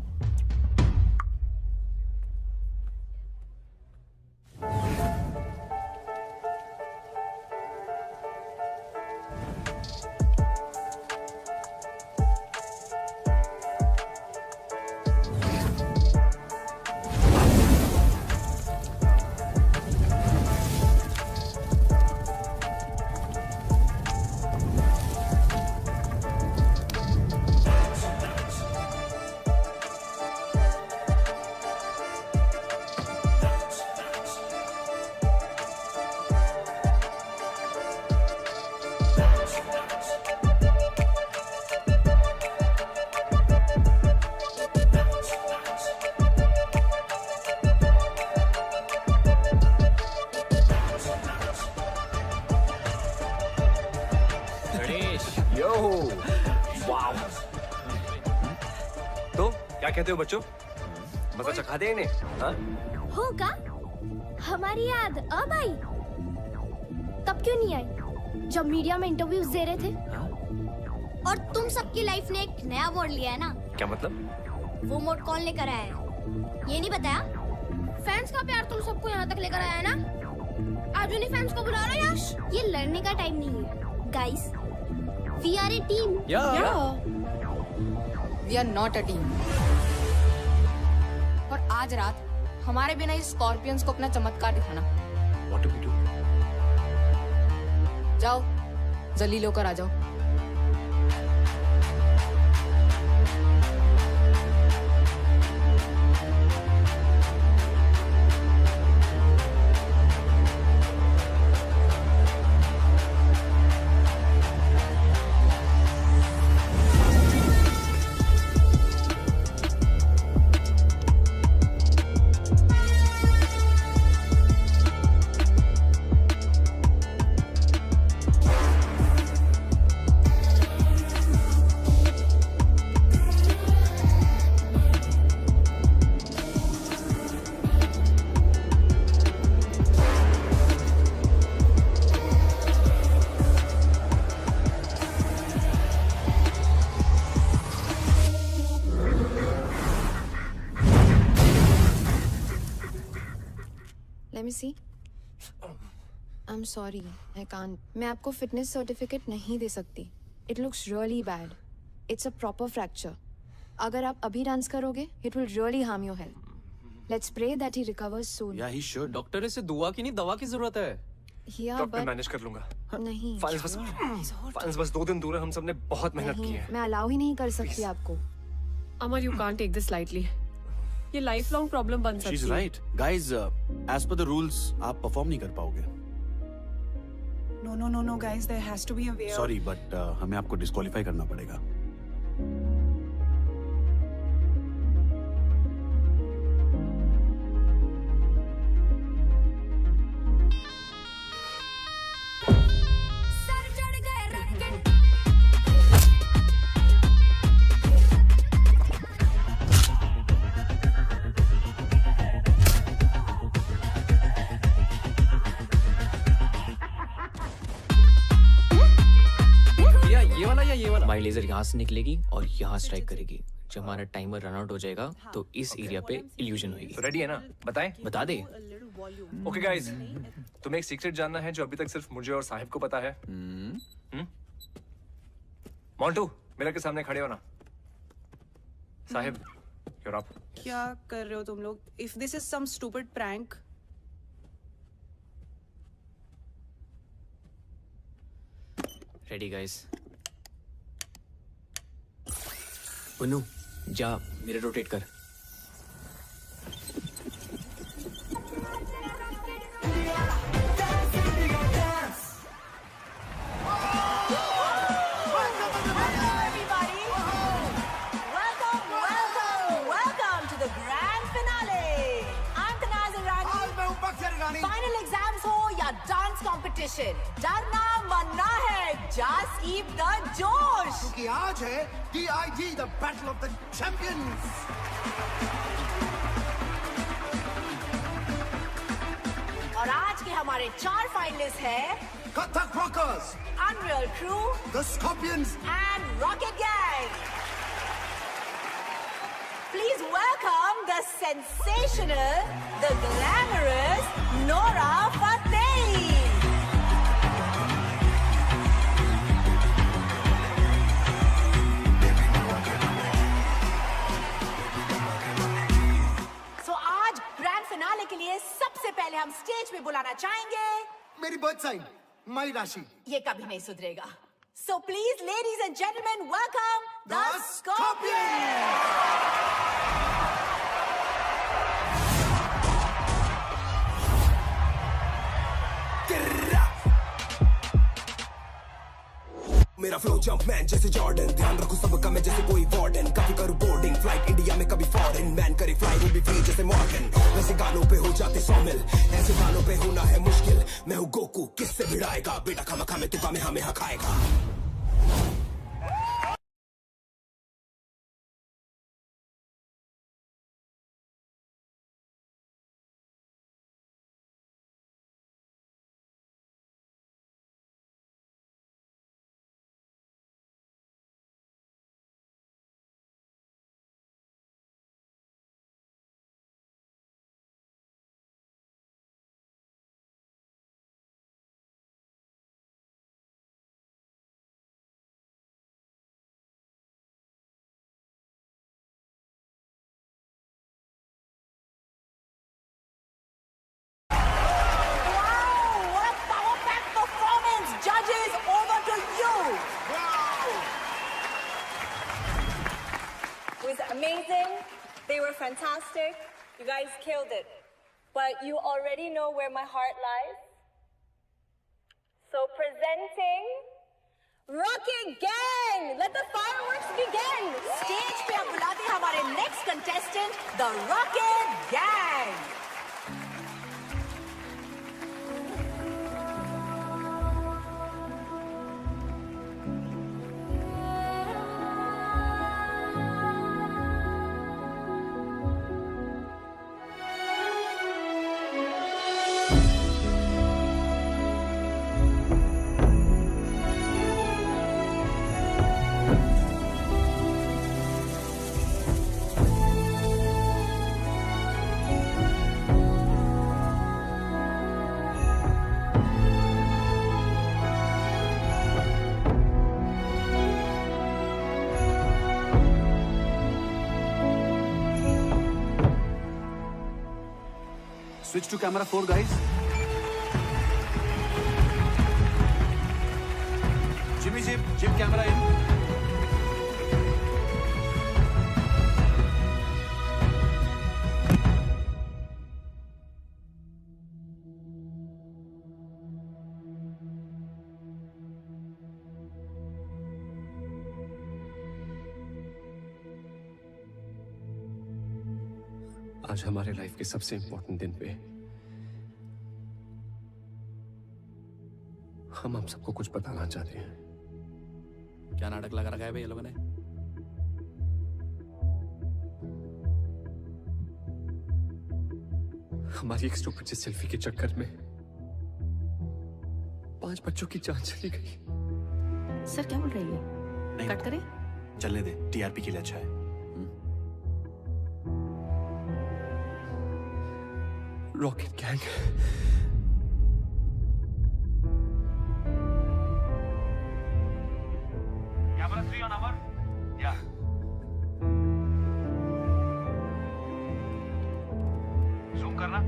यो वाओ। तो क्या कहते हो बच्चों, मजा चखा दे इन्हें? हाँ? होगा हमारी याद अब आई, तब क्यों नहीं आई जब मीडिया में इंटरव्यूज दे रहे थे? और तुम सबकी लाइफ ने एक नया मोड़ लिया है ना? क्या मतलब? वो मोड़ कौन लेकर आया है ये नहीं बताया? फैंस का प्यार तुम सबको यहाँ तक लेकर आया है ना? आज उन्हीं फैंस को बुला रहे हो यश। ये लड़ने का टाइम नहीं है guys, we are a team. We are not a team. और आज रात हमारे बिना इस स्कॉर्पियंस को अपना चमत्कार दिखाना। What do we do? जाओ जल्दी लेकर आ जाओ। Let me see. I'm sorry, I can't. मैं आपको फिटनेस सर्टिफिकेट नहीं दे सकती. It looks really bad. It's a proper fracture. अगर आप अभी डांस करोगे, it will really harm your health. Let's pray that he recovers soon. Yeah, he should. Doctor इसे दुआ की नहीं दवा की जरूरत है. Yeah, डॉक्टर but मैनेज कर लूंगा। नहीं. फाइल्स बस 2 दिन दूर है, हम सबने बहुत मेहनत की है। मैं अलाउ ही नहीं कर सकती आपको. Amar, you can't take this lightly. ये लाइफ लॉन्ग प्रॉब्लम बन सकती है। She's right. Guys, as per the rules, आप परफॉर्म नहीं कर पाओगे। No, guys, there has to be a way. Sorry, but हमें आपको डिस्क्वालीफाई करना पड़ेगा। हमारी लेजर यहाँ से निकलेगी और यहाँ स्ट्राइक करेगी। जब हमारा टाइमर रन आउट हो जाएगा तो इस एरिया पे इल्यूजन होगी। तो रेडी है ना? बताएं? बता दे। ओके गाइस, तुम्हें एक सीक्रेट जानना है जो अभी तक सिर्फ मुझे और साहिब को पता है। मोंटू, मिरर के सामने खड़े हो ना। Sahib, you're up. क्या कर रहे हो तुम लोग? If this is some stupid prank. Ready guys. Punnu, जा मिरर रोटेट कर। Welcome to the grand finale. I'm Tanaz Irani. Final exams हो या डांस कंपटीशन, डरना मरना है, just keep the जोश. क्योंकि आज है DID, the battle of the champions. और आज के हमारे 4 फाइनलिस्ट हैं Kathak rockers, Unreal Crew, The Scorpions, and Rocket Gang. Please welcome the sensational, the glamorous Nora Fateh. So आज ग्रैंड फिनाले के लिए सबसे पहले हम स्टेज पे बुलाना चाहेंगे मेरी बर्थ साइन, माई राशि। ये कभी नहीं सुधरेगा। So please, ladies and gentlemen, welcome the Scorpions. मेरा फ्लो जंप मैन जैसे जॉर्डन, ध्यान रखो सबका मैं जैसे कोई वार्डन। कभी करूँ बोर्डिंग फ्लाइट इंडिया में, कभी फॉरेन मैन करे फ्लाई वो भी फ्री जैसे मॉर्गन। वैसे गानों पे हो जाते 100 मिल, ऐसे गानों पे होना है मुश्किल। मैं हूँ गोकू, किससे भिड़ाएगा बेटा, खामा खा में तू का में हमें खाएगा। amazing. They were fantastic. You guys killed it. But you already know where my heart lies. So presenting Rocket Gang. Let the fireworks begin. Stage पे अब बुलाते हैं हमारे next contestant, the Rocket Gang. Switch to camera 4, guys. Jimmy Jib camera in. आज हमारे लाइफ के सबसे इंपॉर्टेंट दिन पे हम आप सबको कुछ बताना चाहते हैं। क्या नाटक लगा रखा है भाई ये लोगों ने? हमारी एक स्टूपिड सी सेल्फी के चक्कर में 5 बच्चों की जान चली गई। सर क्या बोल रही है? नहीं, कट करें? चलने दे, टीआरपी के लिए अच्छा है। Rocket gang Camera 3 on our. Yeah. Zoom करना.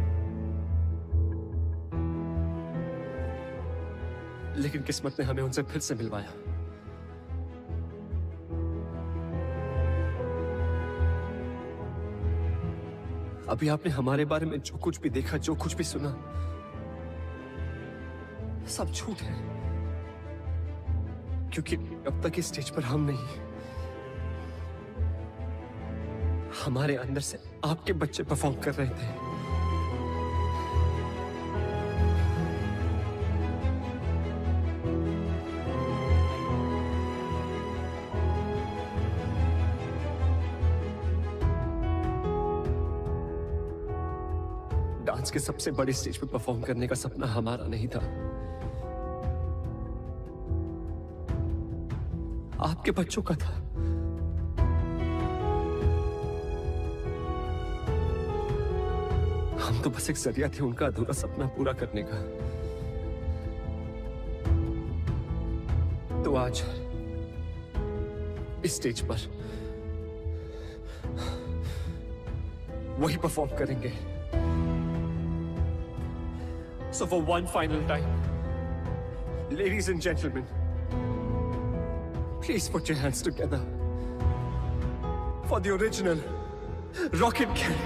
लेकिन किस्मत ने हमें उनसे फिर से मिलवाया। अभी आपने हमारे बारे में जो कुछ भी देखा, जो कुछ भी सुना, सब झूठ है। क्योंकि अब तक इस स्टेज पर हम नहीं, हमारे अंदर से आपके बच्चे परफॉर्म कर रहे थे। डांस के सबसे बड़े स्टेज पे परफॉर्म करने का सपना हमारा नहीं था, आपके बच्चों का था। हम तो बस एक जरिया थे उनका अधूरा सपना पूरा करने का। तो आज इस स्टेज पर वही परफॉर्म करेंगे। So for one final time, ladies and gentlemen, please put your hands together for the original Rocket Gang.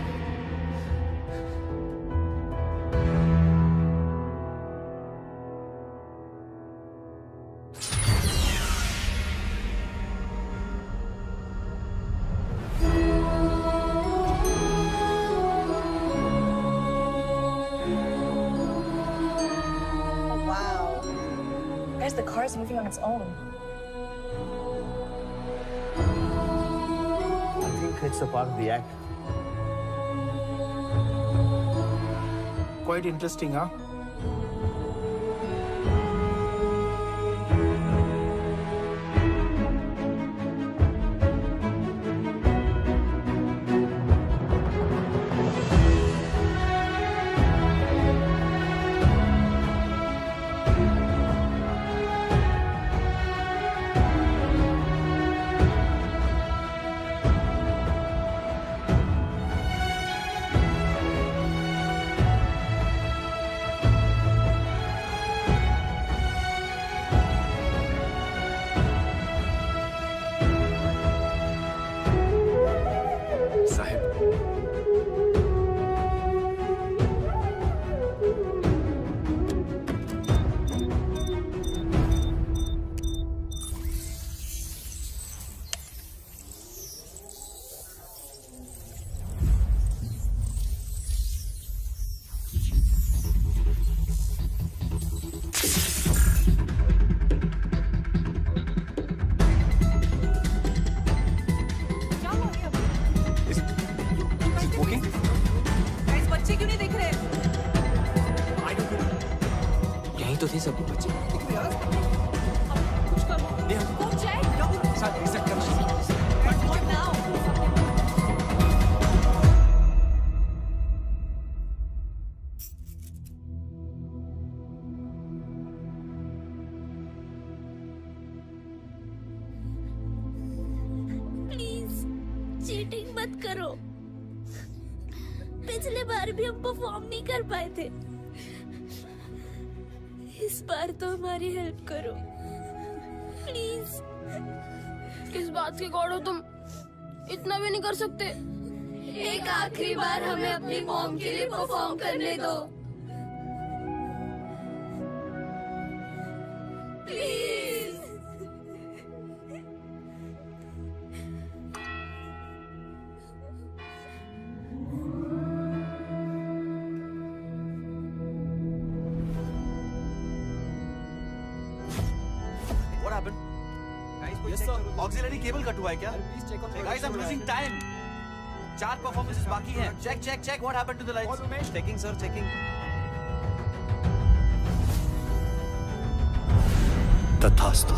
The car is moving on its own. I think it's a part of the act. Quite interesting, huh? सब बच्चे कुछ करो। Go check. साथ reset कर What now? प्लीज चीटिंग मत करो। पिछले बार भी हम परफॉर्म नहीं कर पाए थे, इस बार तो हमारी हेल्प करो प्लीज। किस बात के गॉड हो तुम? इतना भी नहीं कर सकते। एक आखिरी बार हमें अपनी मॉम के लिए परफॉर्म करने दो please. What happened? Yes, sir. Auxiliary cable cut हुआ है क्या? Guys, I'm losing time. 4 performances बाकी हैं. Check. What happened to the lights? Checking, sir. Checking. तथास्तु।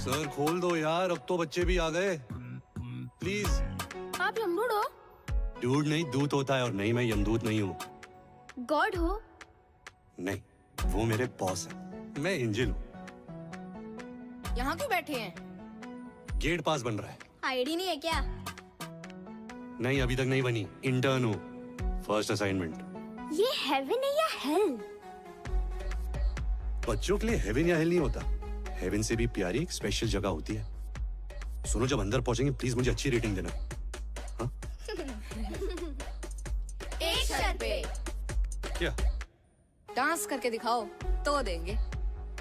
सर खोल दो यार, अब तो बच्चे भी आ गए। प्लीज। आप यमदूत हो? डूड नहीं, दूत होता है, और नहीं मैं यमदूत नहीं हूँ। गॉड हो? नहीं, वो मेरे बॉस है, मैं एंजल हूँ। यहाँ क्यों बैठे हैं? गेट पास बन रहा है। आईडी नहीं है क्या? नहीं, अभी तक नहीं बनी, इंटर्न हूँ, फर्स्ट असाइनमेंट। ये हेवन है या हेल? बच्चों के लिए हेवन या हेल नहीं होता, हेवन से भी प्यारी एक स्पेशल जगह होती है। सुनो, जब अंदर पहुंचेंगे प्लीज मुझे अच्छी रेटिंग देना। हाँ? एक शर्त पे। क्या? डांस करके दिखाओ तो देंगे।